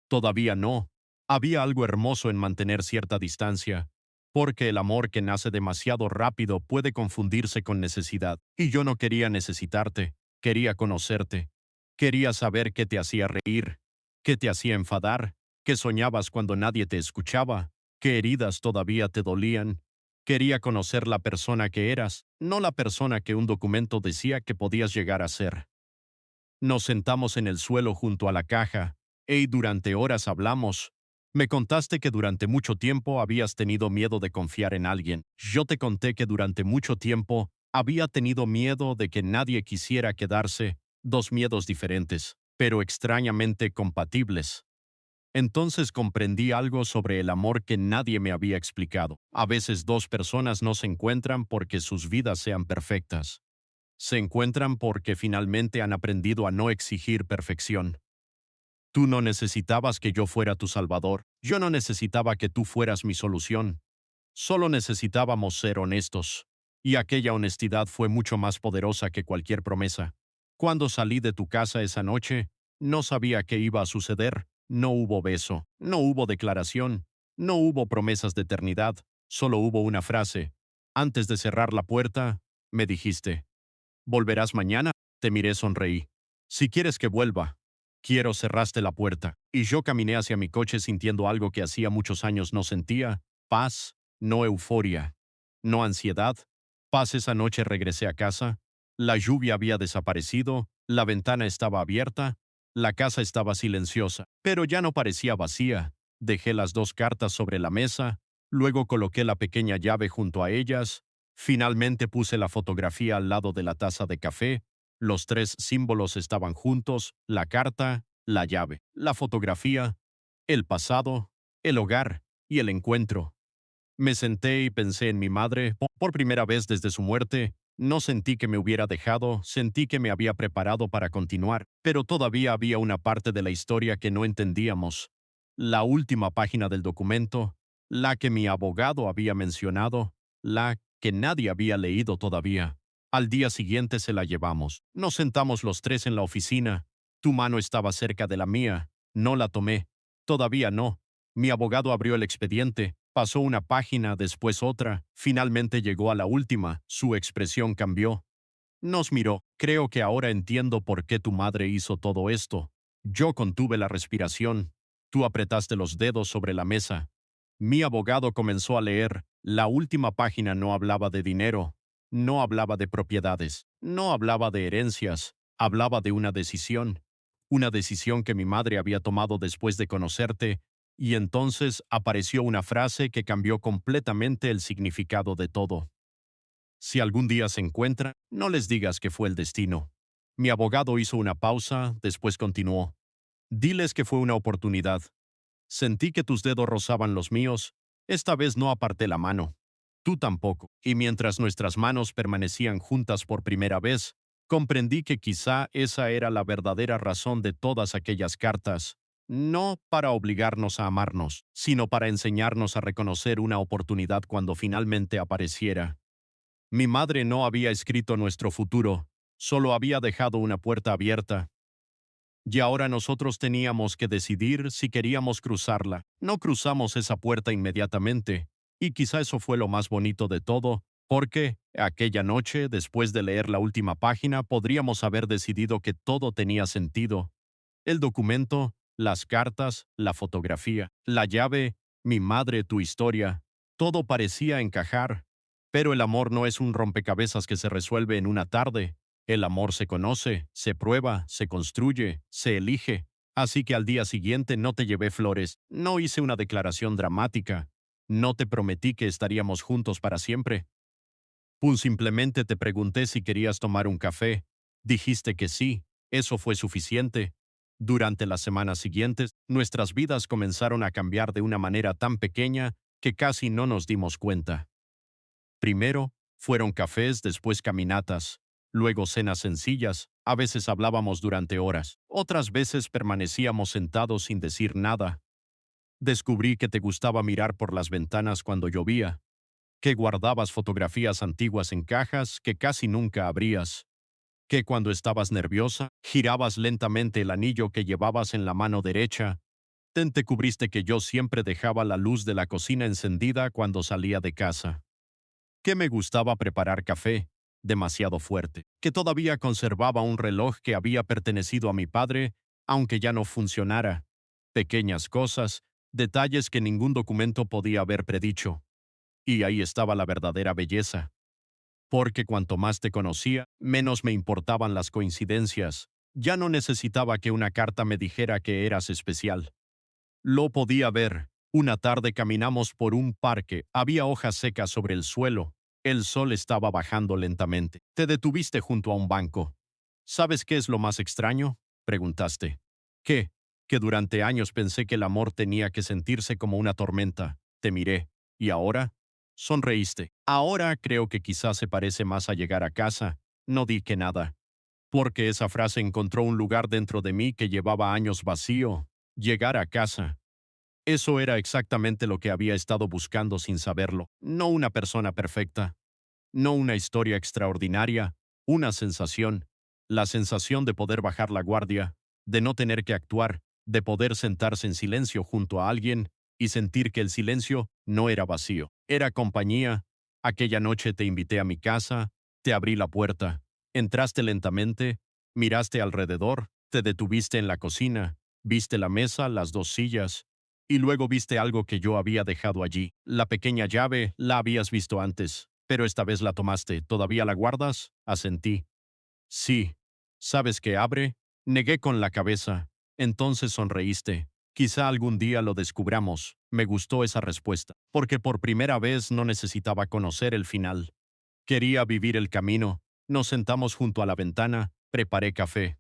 Todavía no. Había algo hermoso en mantener cierta distancia, porque el amor que nace demasiado rápido puede confundirse con necesidad. Y yo no quería necesitarte, quería conocerte. Quería saber qué te hacía reír, qué te hacía enfadar, qué soñabas cuando nadie te escuchaba, qué heridas todavía te dolían. Quería conocer la persona que eras, no la persona que un documento decía que podías llegar a ser. Nos sentamos en el suelo junto a la caja, y durante horas hablamos. Me contaste que durante mucho tiempo habías tenido miedo de confiar en alguien. Yo te conté que durante mucho tiempo había tenido miedo de que nadie quisiera quedarse, dos miedos diferentes, pero extrañamente compatibles. Entonces comprendí algo sobre el amor que nadie me había explicado. A veces dos personas no se encuentran porque sus vidas sean perfectas. Se encuentran porque finalmente han aprendido a no exigir perfección. Tú no necesitabas que yo fuera tu salvador. Yo no necesitaba que tú fueras mi solución. Solo necesitábamos ser honestos. Y aquella honestidad fue mucho más poderosa que cualquier promesa. Cuando salí de tu casa esa noche, no sabía qué iba a suceder. No hubo beso, no hubo declaración, no hubo promesas de eternidad, solo hubo una frase. Antes de cerrar la puerta, me dijiste, ¿volverás mañana? Te miré, sonreí. Si quieres que vuelva. Quiero, cerraste la puerta. Y yo caminé hacia mi coche sintiendo algo que hacía muchos años no sentía. Paz, no euforia. No ansiedad. Paz. Esa noche regresé a casa. La lluvia había desaparecido, la ventana estaba abierta, la casa estaba silenciosa, pero ya no parecía vacía. Dejé las dos cartas sobre la mesa, luego coloqué la pequeña llave junto a ellas. Finalmente puse la fotografía al lado de la taza de café. Los tres símbolos estaban juntos, la carta, la llave, la fotografía, el pasado, el hogar y el encuentro. Me senté y pensé en mi madre. Por primera vez desde su muerte, no sentí que me hubiera dejado, sentí que me había preparado para continuar, pero todavía había una parte de la historia que no entendíamos. La última página del documento, la que mi abogado había mencionado, la que nadie había leído todavía. Al día siguiente se la llevamos. Nos sentamos los tres en la oficina. Tu mano estaba cerca de la mía. No la tomé. Todavía no. Mi abogado abrió el expediente, pasó una página, después otra, finalmente llegó a la última, su expresión cambió. Nos miró. Creo que ahora entiendo por qué tu madre hizo todo esto. Yo contuve la respiración. Tú apretaste los dedos sobre la mesa. Mi abogado comenzó a leer. La última página no hablaba de dinero, no hablaba de propiedades, no hablaba de herencias, hablaba de una decisión que mi madre había tomado después de conocerte, y entonces apareció una frase que cambió completamente el significado de todo. Si algún día se encuentran, no les digas que fue el destino. Mi abogado hizo una pausa, después continuó. Diles que fue una oportunidad. Sentí que tus dedos rozaban los míos. Esta vez no aparté la mano. Tú tampoco. Y mientras nuestras manos permanecían juntas por primera vez, comprendí que quizá esa era la verdadera razón de todas aquellas cartas. No para obligarnos a amarnos, sino para enseñarnos a reconocer una oportunidad cuando finalmente apareciera. Mi madre no había escrito nuestro futuro, solo había dejado una puerta abierta. Y ahora nosotros teníamos que decidir si queríamos cruzarla. No cruzamos esa puerta inmediatamente, y quizá eso fue lo más bonito de todo, porque aquella noche, después de leer la última página, podríamos haber decidido que todo tenía sentido. El documento, las cartas, la fotografía, la llave, mi madre, tu historia, todo parecía encajar. Pero el amor no es un rompecabezas que se resuelve en una tarde. El amor se conoce, se prueba, se construye, se elige. Así que al día siguiente no te llevé flores, no hice una declaración dramática, no te prometí que estaríamos juntos para siempre. Pues simplemente te pregunté si querías tomar un café. Dijiste que sí, eso fue suficiente. Durante las semanas siguientes, nuestras vidas comenzaron a cambiar de una manera tan pequeña que casi no nos dimos cuenta. Primero, fueron cafés, después caminatas, luego cenas sencillas, a veces hablábamos durante horas, otras veces permanecíamos sentados sin decir nada. Descubrí que te gustaba mirar por las ventanas cuando llovía, que guardabas fotografías antiguas en cajas que casi nunca abrías, que cuando estabas nerviosa, girabas lentamente el anillo que llevabas en la mano derecha. Te cubriste que yo siempre dejaba la luz de la cocina encendida cuando salía de casa, que me gustaba preparar café, demasiado fuerte, que todavía conservaba un reloj que había pertenecido a mi padre, aunque ya no funcionara. Pequeñas cosas, detalles que ningún documento podía haber predicho. Y ahí estaba la verdadera belleza. Porque cuanto más te conocía, menos me importaban las coincidencias. Ya no necesitaba que una carta me dijera que eras especial. Lo podía ver. Una tarde caminamos por un parque, había hojas secas sobre el suelo. El sol estaba bajando lentamente. Te detuviste junto a un banco. ¿Sabes qué es lo más extraño? Preguntaste. ¿Qué? Que durante años pensé que el amor tenía que sentirse como una tormenta. Te miré. ¿Y ahora? Sonreíste. Ahora creo que quizás se parece más a llegar a casa. No dije nada. Porque esa frase encontró un lugar dentro de mí que llevaba años vacío. Llegar a casa. Eso era exactamente lo que había estado buscando sin saberlo. No una persona perfecta, no una historia extraordinaria, una sensación. La sensación de poder bajar la guardia, de no tener que actuar, de poder sentarse en silencio junto a alguien y sentir que el silencio no era vacío, era compañía. Aquella noche te invité a mi casa, te abrí la puerta, entraste lentamente, miraste alrededor, te detuviste en la cocina, viste la mesa, las dos sillas, y luego viste algo que yo había dejado allí. La pequeña llave la habías visto antes, pero esta vez la tomaste. ¿Todavía la guardas? Asentí. Sí. ¿Sabes qué abre? Negué con la cabeza. Entonces sonreíste. Quizá algún día lo descubramos. Me gustó esa respuesta, porque por primera vez no necesitaba conocer el final. Quería vivir el camino. Nos sentamos junto a la ventana, preparé café.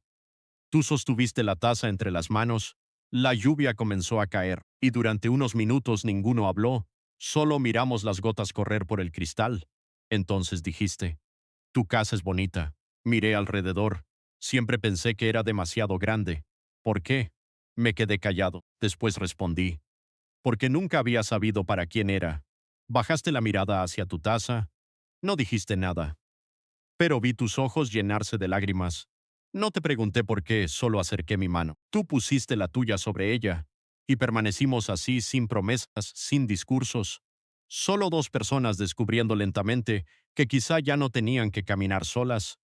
Tú sostuviste la taza entre las manos, la lluvia comenzó a caer, y durante unos minutos ninguno habló, solo miramos las gotas correr por el cristal. Entonces dijiste, tu casa es bonita. Miré alrededor. Siempre pensé que era demasiado grande. ¿Por qué? Me quedé callado. Después respondí, porque nunca había sabido para quién era. Bajaste la mirada hacia tu taza. No dijiste nada. Pero vi tus ojos llenarse de lágrimas. No te pregunté por qué, solo acerqué mi mano. Tú pusiste la tuya sobre ella, y permanecimos así sin promesas, sin discursos. Solo dos personas descubriendo lentamente que quizá ya no tenían que caminar solas.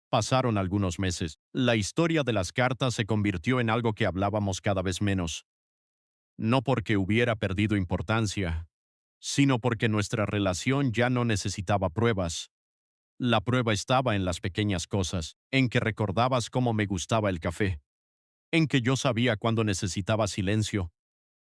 Pasaron algunos meses. La historia de las cartas se convirtió en algo que hablábamos cada vez menos. No porque hubiera perdido importancia, sino porque nuestra relación ya no necesitaba pruebas. La prueba estaba en las pequeñas cosas, en que recordabas cómo me gustaba el café, en que yo sabía cuándo necesitaba silencio,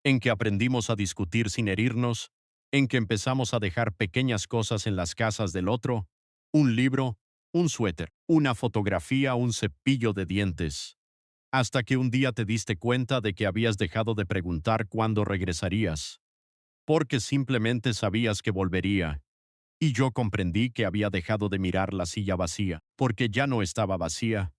en que aprendimos a discutir sin herirnos, en que empezamos a dejar pequeñas cosas en las casas del otro, un libro, un suéter, una fotografía, un cepillo de dientes, hasta que un día te diste cuenta de que habías dejado de preguntar cuándo regresarías, porque simplemente sabías que volvería. Y yo comprendí que había dejado de mirar la silla vacía, porque ya no estaba vacía.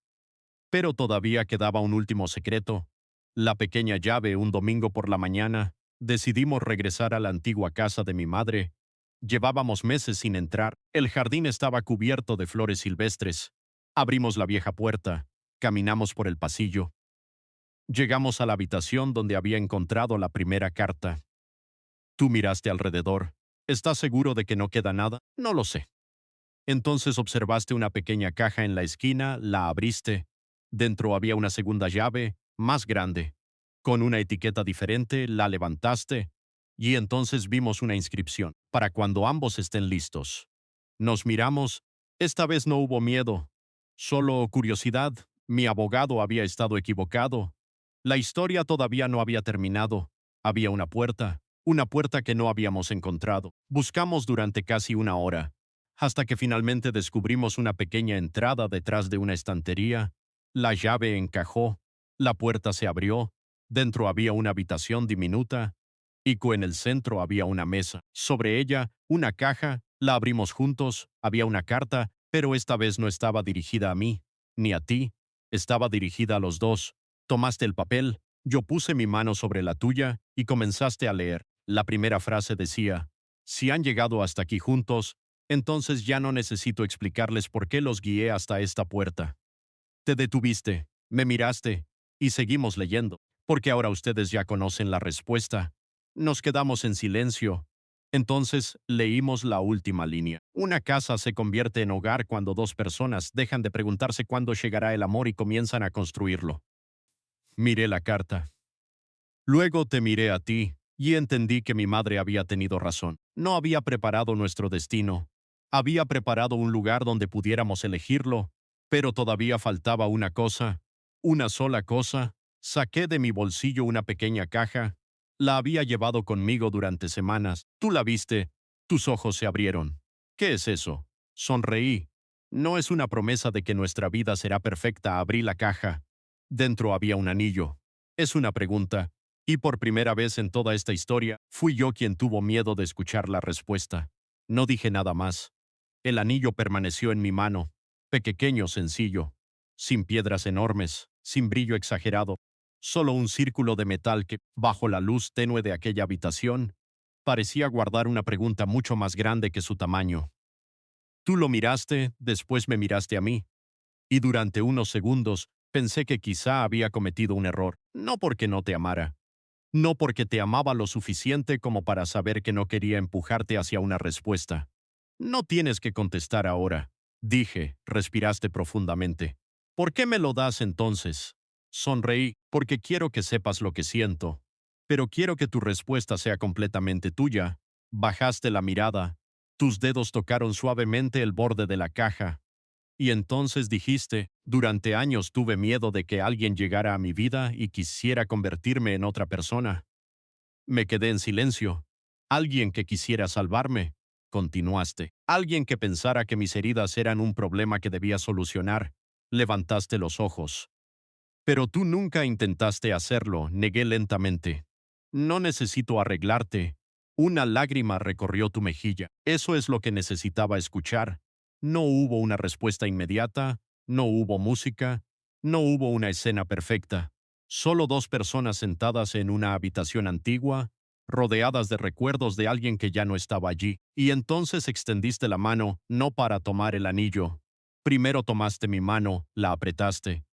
Pero todavía quedaba un último secreto. La pequeña llave. Un domingo por la mañana, decidimos regresar a la antigua casa de mi madre. Llevábamos meses sin entrar. El jardín estaba cubierto de flores silvestres. Abrimos la vieja puerta. Caminamos por el pasillo. Llegamos a la habitación donde había encontrado la primera carta. Tú miraste alrededor. ¿Estás seguro de que no queda nada? No lo sé. Entonces observaste una pequeña caja en la esquina, la abriste. Dentro había una segunda llave, más grande. Con una etiqueta diferente, la levantaste. Y entonces vimos una inscripción, para cuando ambos estén listos. Nos miramos. Esta vez no hubo miedo, solo curiosidad. Mi abogado había estado equivocado. La historia todavía no había terminado. Había una puerta que no habíamos encontrado. Buscamos durante casi una hora hasta que finalmente descubrimos una pequeña entrada detrás de una estantería. La llave encajó, la puerta se abrió, dentro había una habitación diminuta, y en el centro había una mesa. Sobre ella, una caja, la abrimos juntos, había una carta, pero esta vez no estaba dirigida a mí, ni a ti, estaba dirigida a los dos. Tomaste el papel, yo puse mi mano sobre la tuya y comenzaste a leer. La primera frase decía, si han llegado hasta aquí juntos, entonces ya no necesito explicarles por qué los guié hasta esta puerta. Te detuviste, me miraste, y seguimos leyendo, porque ahora ustedes ya conocen la respuesta. Nos quedamos en silencio. Entonces leímos la última línea. Una casa se convierte en hogar cuando dos personas dejan de preguntarse cuándo llegará el amor y comienzan a construirlo. Miré la carta. Luego te miré a ti, y entendí que mi madre había tenido razón. No había preparado nuestro destino. Había preparado un lugar donde pudiéramos elegirlo, pero todavía faltaba una sola cosa. Saqué de mi bolsillo una pequeña caja. La había llevado conmigo durante semanas. Tú la viste. Tus ojos se abrieron. ¿Qué es eso? Sonreí. No es una promesa de que nuestra vida será perfecta. Abrí la caja. Dentro había un anillo. Es una pregunta. Y por primera vez en toda esta historia, fui yo quien tuvo miedo de escuchar la respuesta. No dije nada más. El anillo permaneció en mi mano, pequeño, sencillo, sin piedras enormes, sin brillo exagerado, solo un círculo de metal que, bajo la luz tenue de aquella habitación, parecía guardar una pregunta mucho más grande que su tamaño. Tú lo miraste, después me miraste a mí, y durante unos segundos pensé que quizá había cometido un error, no porque no te amara, no porque te amaba lo suficiente como para saber que no quería empujarte hacia una respuesta. No tienes que contestar ahora, dije, respiraste profundamente. ¿Por qué me lo das entonces? Sonreí, porque quiero que sepas lo que siento. Pero quiero que tu respuesta sea completamente tuya. Bajaste la mirada. Tus dedos tocaron suavemente el borde de la caja. Y entonces dijiste, durante años tuve miedo de que alguien llegara a mi vida y quisiera convertirme en otra persona. Me quedé en silencio. Alguien que quisiera salvarme, continuaste. Alguien que pensara que mis heridas eran un problema que debía solucionar. Levantaste los ojos. Pero tú nunca intentaste hacerlo, negué lentamente. No necesito arreglarte. Una lágrima recorrió tu mejilla. Eso es lo que necesitaba escuchar. No hubo una respuesta inmediata, no hubo música, no hubo una escena perfecta. Solo dos personas sentadas en una habitación antigua, rodeadas de recuerdos de alguien que ya no estaba allí. Y entonces extendiste la mano, no para tomar el anillo. Primero tomaste mi mano, la apretaste.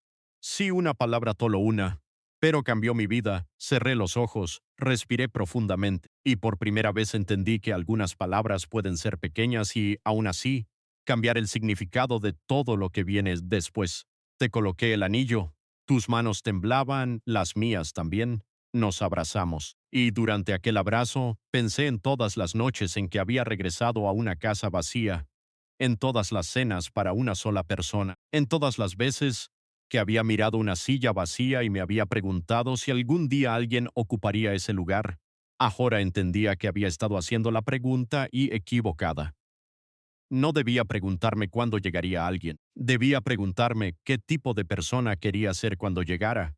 Sí, una palabra solo una, pero cambió mi vida. Cerré los ojos, respiré profundamente, y por primera vez entendí que algunas palabras pueden ser pequeñas y, aún así, cambiar el significado de todo lo que viene después. Te coloqué el anillo, tus manos temblaban, las mías también. Nos abrazamos, y durante aquel abrazo pensé en todas las noches en que había regresado a una casa vacía, en todas las cenas para una sola persona, en todas las veces que había mirado una silla vacía y me había preguntado si algún día alguien ocuparía ese lugar. Ahora entendía que había estado haciendo la pregunta y equivocada. No debía preguntarme cuándo llegaría alguien. Debía preguntarme qué tipo de persona quería ser cuando llegara.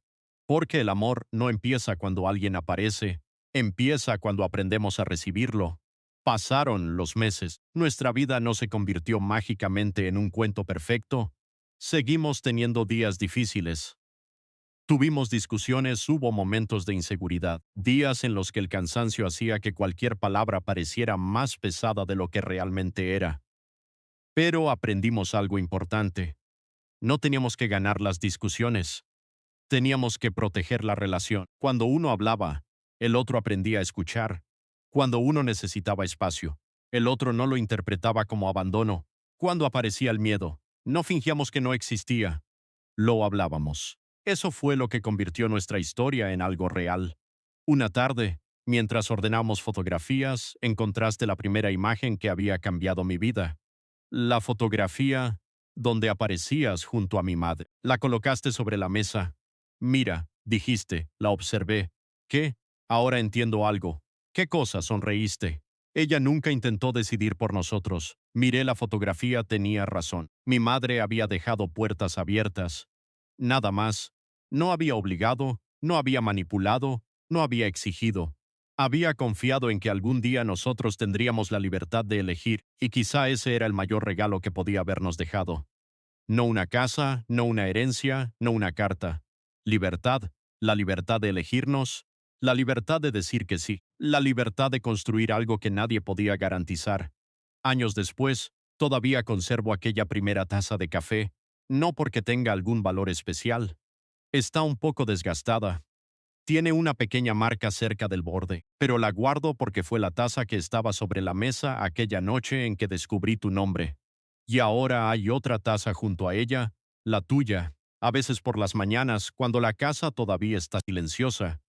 Porque el amor no empieza cuando alguien aparece, empieza cuando aprendemos a recibirlo. Pasaron los meses. Nuestra vida no se convirtió mágicamente en un cuento perfecto. Seguimos teniendo días difíciles. Tuvimos discusiones, hubo momentos de inseguridad, días en los que el cansancio hacía que cualquier palabra pareciera más pesada de lo que realmente era. Pero aprendimos algo importante. No teníamos que ganar las discusiones. Teníamos que proteger la relación. Cuando uno hablaba, el otro aprendía a escuchar. Cuando uno necesitaba espacio, el otro no lo interpretaba como abandono. Cuando aparecía el miedo, no fingíamos que no existía, lo hablábamos. Eso fue lo que convirtió nuestra historia en algo real. Una tarde, mientras ordenamos fotografías, encontraste la primera imagen que había cambiado mi vida. La fotografía donde aparecías junto a mi madre. La colocaste sobre la mesa. Mira, dijiste, la observé. ¿Qué? Ahora entiendo algo. ¿Qué cosa? Sonreíste. Ella nunca intentó decidir por nosotros. Miré la fotografía, tenía razón. Mi madre había dejado puertas abiertas. Nada más. No había obligado, no había manipulado, no había exigido. Había confiado en que algún día nosotros tendríamos la libertad de elegir, y quizá ese era el mayor regalo que podía habernos dejado. No una casa, no una herencia, no una carta. Libertad, la libertad de elegirnos, la libertad de decir que sí, la libertad de construir algo que nadie podía garantizar. Años después, todavía conservo aquella primera taza de café, no porque tenga algún valor especial. Está un poco desgastada. Tiene una pequeña marca cerca del borde, pero la guardo porque fue la taza que estaba sobre la mesa aquella noche en que descubrí tu nombre. Y ahora hay otra taza junto a ella, la tuya. A veces por las mañanas, cuando la casa todavía está silenciosa,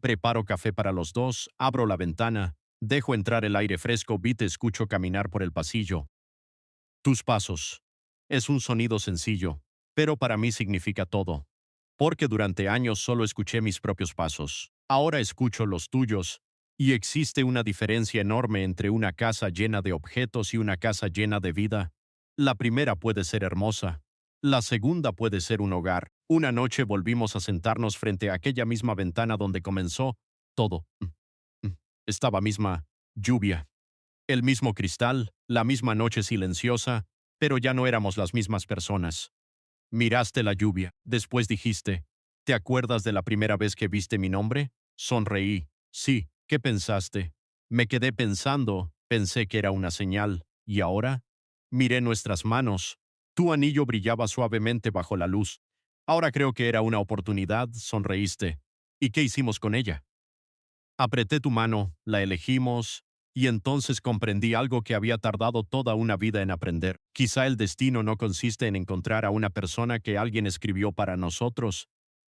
preparo café para los dos, abro la ventana, dejo entrar el aire fresco y te escucho caminar por el pasillo. Tus pasos. Es un sonido sencillo, pero para mí significa todo. Porque durante años solo escuché mis propios pasos. Ahora escucho los tuyos, y existe una diferencia enorme entre una casa llena de objetos y una casa llena de vida. La primera puede ser hermosa. La segunda puede ser un hogar. Una noche volvimos a sentarnos frente a aquella misma ventana donde comenzó todo. Estaba misma lluvia. El mismo cristal, la misma noche silenciosa, pero ya no éramos las mismas personas. Miraste la lluvia, después dijiste, ¿te acuerdas de la primera vez que viste mi nombre? Sonreí. Sí, ¿qué pensaste? Me quedé pensando, pensé que era una señal. ¿Y ahora? Miré nuestras manos. Tu anillo brillaba suavemente bajo la luz. Ahora creo que era una oportunidad, sonreíste. ¿Y qué hicimos con ella? Apreté tu mano, la elegimos, y entonces comprendí algo que había tardado toda una vida en aprender. Quizá el destino no consiste en encontrar a una persona que alguien escribió para nosotros.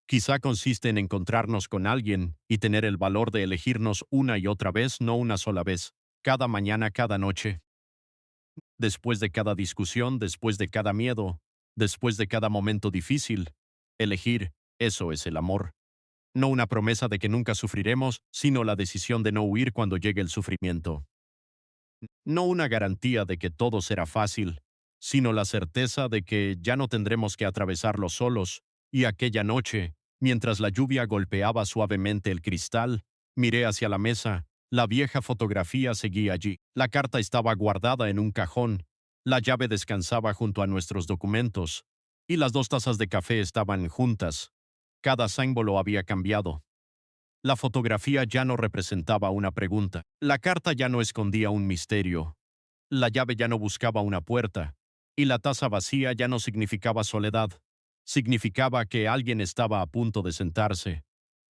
Quizá consiste en encontrarnos con alguien y tener el valor de elegirnos una y otra vez, no una sola vez, cada mañana, cada noche, después de cada discusión, después de cada miedo, después de cada momento difícil. Elegir, eso es el amor. No una promesa de que nunca sufriremos, sino la decisión de no huir cuando llegue el sufrimiento. No una garantía de que todo será fácil, sino la certeza de que ya no tendremos que atravesarlo solos. Y aquella noche, mientras la lluvia golpeaba suavemente el cristal, miré hacia la mesa. La vieja fotografía seguía allí. La carta estaba guardada en un cajón. La llave descansaba junto a nuestros documentos. Y las dos tazas de café estaban juntas. Cada símbolo había cambiado. La fotografía ya no representaba una pregunta. La carta ya no escondía un misterio. La llave ya no buscaba una puerta. Y la taza vacía ya no significaba soledad. Significaba que alguien estaba a punto de sentarse.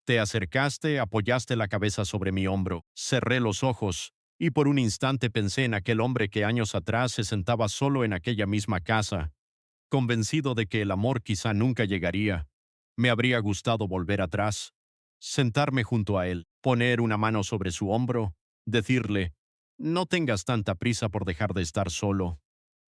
Te acercaste, apoyaste la cabeza sobre mi hombro, cerré los ojos, y por un instante pensé en aquel hombre que años atrás se sentaba solo en aquella misma casa, convencido de que el amor quizá nunca llegaría. Me habría gustado volver atrás, sentarme junto a él, poner una mano sobre su hombro, decirle, no tengas tanta prisa por dejar de estar solo,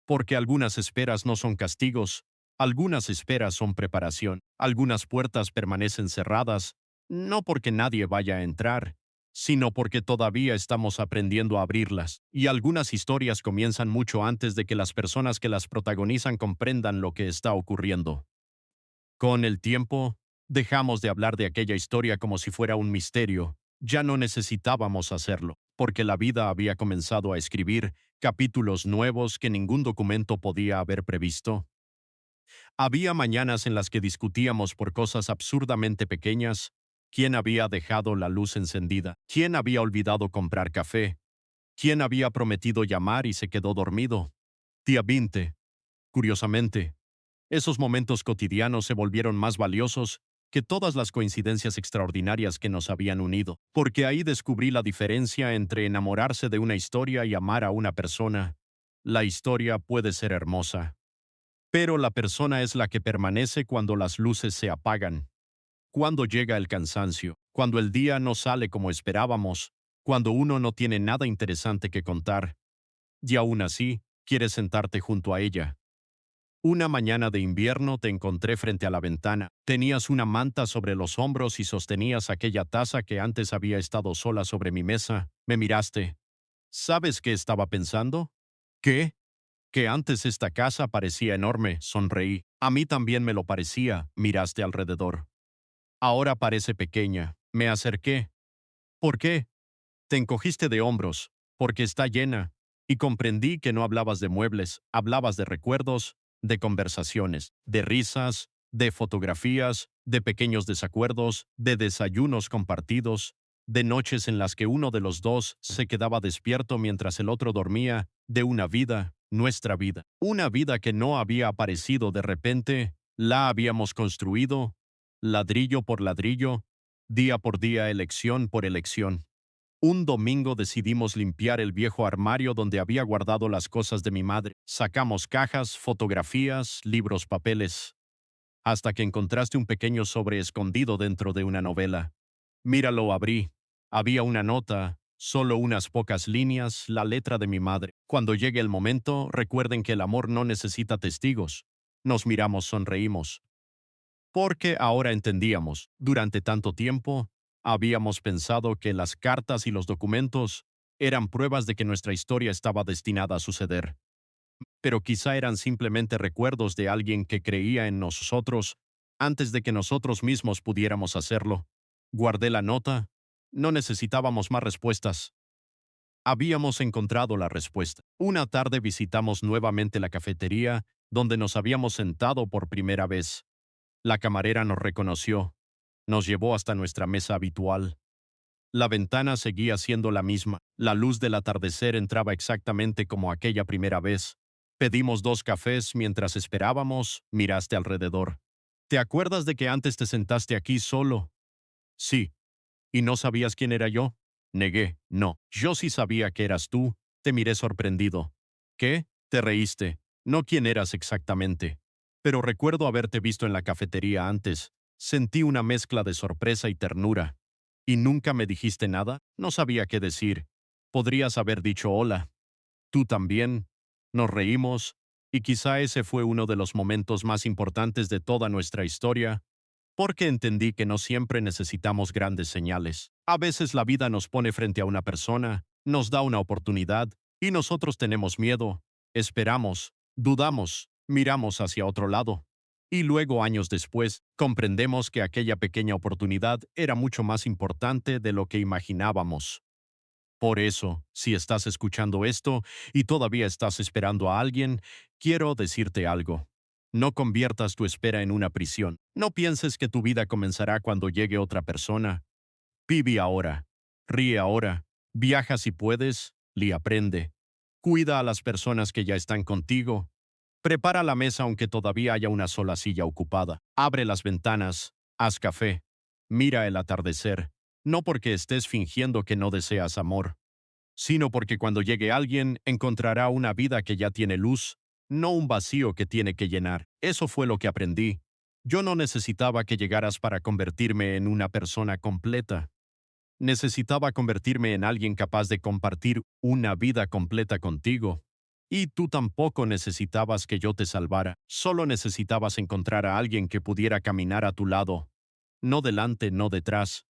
porque algunas esperas no son castigos, algunas esperas son preparación, algunas puertas permanecen cerradas, no porque nadie vaya a entrar, sino porque todavía estamos aprendiendo a abrirlas, y algunas historias comienzan mucho antes de que las personas que las protagonizan comprendan lo que está ocurriendo. Con el tiempo, dejamos de hablar de aquella historia como si fuera un misterio. Ya no necesitábamos hacerlo, porque la vida había comenzado a escribir capítulos nuevos que ningún documento podía haber previsto. Había mañanas en las que discutíamos por cosas absurdamente pequeñas. ¿Quién había dejado la luz encendida? ¿Quién había olvidado comprar café? ¿Quién había prometido llamar y se quedó dormido? Tía Vinte. Curiosamente, esos momentos cotidianos se volvieron más valiosos que todas las coincidencias extraordinarias que nos habían unido, porque ahí descubrí la diferencia entre enamorarse de una historia y amar a una persona. La historia puede ser hermosa, pero la persona es la que permanece cuando las luces se apagan, cuando llega el cansancio, cuando el día no sale como esperábamos, cuando uno no tiene nada interesante que contar, y aún así, quieres sentarte junto a ella. Una mañana de invierno te encontré frente a la ventana. Tenías una manta sobre los hombros y sostenías aquella taza que antes había estado sola sobre mi mesa. Me miraste. ¿Sabes qué estaba pensando? ¿Qué? Que antes esta casa parecía enorme, sonreí. A mí también me lo parecía, miraste alrededor. Ahora parece pequeña. Me acerqué. ¿Por qué? Te encogiste de hombros, porque está llena, y comprendí que no hablabas de muebles, hablabas de recuerdos, de conversaciones, de risas, de fotografías, de pequeños desacuerdos, de desayunos compartidos, de noches en las que uno de los dos se quedaba despierto mientras el otro dormía, de una vida, nuestra vida. Una vida que no había aparecido de repente, la habíamos construido, ladrillo por ladrillo, día por día, elección por elección. Un domingo decidimos limpiar el viejo armario donde había guardado las cosas de mi madre. Sacamos cajas, fotografías, libros, papeles, hasta que encontraste un pequeño sobre escondido dentro de una novela. Míralo, abrí. Había una nota, solo unas pocas líneas, la letra de mi madre. Cuando llegue el momento, recuerden que el amor no necesita testigos. Nos miramos, sonreímos. Porque ahora entendíamos, durante tanto tiempo, habíamos pensado que las cartas y los documentos eran pruebas de que nuestra historia estaba destinada a suceder, pero quizá eran simplemente recuerdos de alguien que creía en nosotros antes de que nosotros mismos pudiéramos hacerlo. Guardé la nota. No necesitábamos más respuestas. Habíamos encontrado la respuesta. Una tarde visitamos nuevamente la cafetería donde nos habíamos sentado por primera vez. La camarera nos reconoció. Nos llevó hasta nuestra mesa habitual. La ventana seguía siendo la misma. La luz del atardecer entraba exactamente como aquella primera vez. Pedimos 2 cafés mientras esperábamos, miraste alrededor. ¿Te acuerdas de que antes te sentaste aquí solo? Sí. ¿Y no sabías quién era yo? Negué. No. Yo sí sabía que eras tú. Te miré sorprendido. ¿Qué? Te reíste. No quién eras exactamente. Pero recuerdo haberte visto en la cafetería antes. Sentí una mezcla de sorpresa y ternura. ¿Y nunca me dijiste nada? No sabía qué decir. Podrías haber dicho hola. Tú también. Nos reímos, y quizá ese fue uno de los momentos más importantes de toda nuestra historia, porque entendí que no siempre necesitamos grandes señales. A veces la vida nos pone frente a una persona, nos da una oportunidad, y nosotros tenemos miedo, esperamos, dudamos, miramos hacia otro lado. Y luego, años después, comprendemos que aquella pequeña oportunidad era mucho más importante de lo que imaginábamos. Por eso, si estás escuchando esto y todavía estás esperando a alguien, quiero decirte algo. No conviertas tu espera en una prisión. No pienses que tu vida comenzará cuando llegue otra persona. Vive ahora. Ríe ahora. Viaja si puedes. Y aprende. Cuida a las personas que ya están contigo. Prepara la mesa aunque todavía haya una sola silla ocupada. Abre las ventanas. Haz café. Mira el atardecer. No porque estés fingiendo que no deseas amor, sino porque cuando llegue alguien encontrará una vida que ya tiene luz, no un vacío que tiene que llenar. Eso fue lo que aprendí. Yo no necesitaba que llegaras para convertirme en una persona completa. Necesitaba convertirme en alguien capaz de compartir una vida completa contigo. Y tú tampoco necesitabas que yo te salvara, solo necesitabas encontrar a alguien que pudiera caminar a tu lado. No delante, no detrás.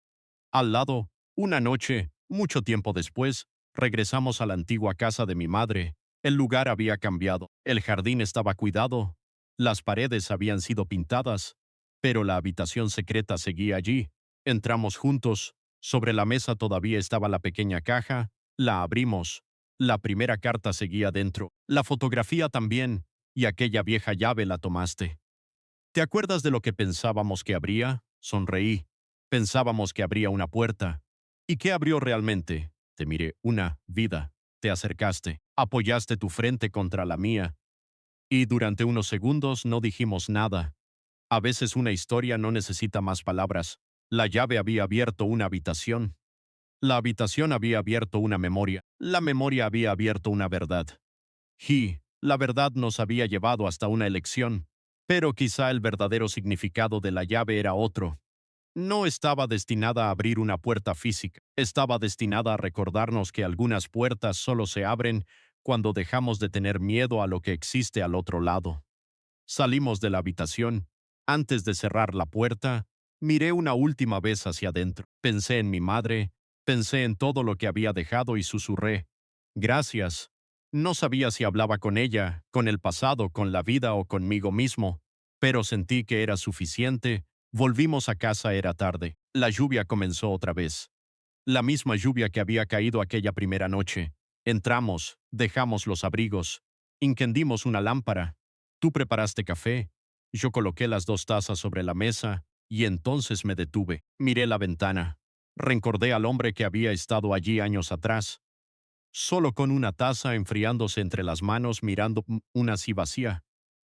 Al lado, una noche, mucho tiempo después, regresamos a la antigua casa de mi madre. El lugar había cambiado, el jardín estaba cuidado, las paredes habían sido pintadas, pero la habitación secreta seguía allí. Entramos juntos, sobre la mesa todavía estaba la pequeña caja, la abrimos. La primera carta seguía dentro, la fotografía también, y aquella vieja llave la tomaste. ¿Te acuerdas de lo que pensábamos que habría? Sonreí. Pensábamos que habría una puerta. ¿Y qué abrió realmente? Te miré. Una vida. Te acercaste. Apoyaste tu frente contra la mía. Y durante unos segundos no dijimos nada. A veces una historia no necesita más palabras. La llave había abierto una habitación. La habitación había abierto una memoria. La memoria había abierto una verdad. Y la verdad nos había llevado hasta una elección. Pero quizá el verdadero significado de la llave era otro. No estaba destinada a abrir una puerta física. Estaba destinada a recordarnos que algunas puertas solo se abren cuando dejamos de tener miedo a lo que existe al otro lado. Salimos de la habitación. Antes de cerrar la puerta, miré una última vez hacia adentro. Pensé en mi madre, pensé en todo lo que había dejado y susurré. Gracias. No sabía si hablaba con ella, con el pasado, con la vida o conmigo mismo, pero sentí que era suficiente. Volvimos a casa, era tarde. La lluvia comenzó otra vez. La misma lluvia que había caído aquella primera noche. Entramos, dejamos los abrigos, encendimos una lámpara. Tú preparaste café, yo coloqué las dos tazas sobre la mesa, y entonces me detuve. Miré la ventana. Recordé al hombre que había estado allí años atrás, solo con una taza enfriándose entre las manos mirando una así vacía,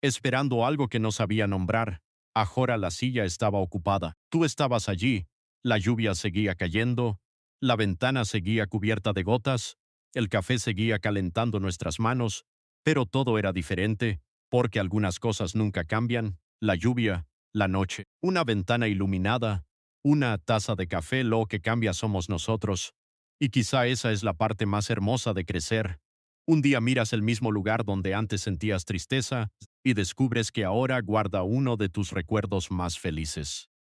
esperando algo que no sabía nombrar. Ahora la silla estaba ocupada. Tú estabas allí. La lluvia seguía cayendo. La ventana seguía cubierta de gotas. El café seguía calentando nuestras manos. Pero todo era diferente, porque algunas cosas nunca cambian. La lluvia, la noche, una ventana iluminada, una taza de café, lo que cambia somos nosotros. Y quizá esa es la parte más hermosa de crecer. Un día miras el mismo lugar donde antes sentías tristeza y descubres que ahora guarda uno de tus recuerdos más felices.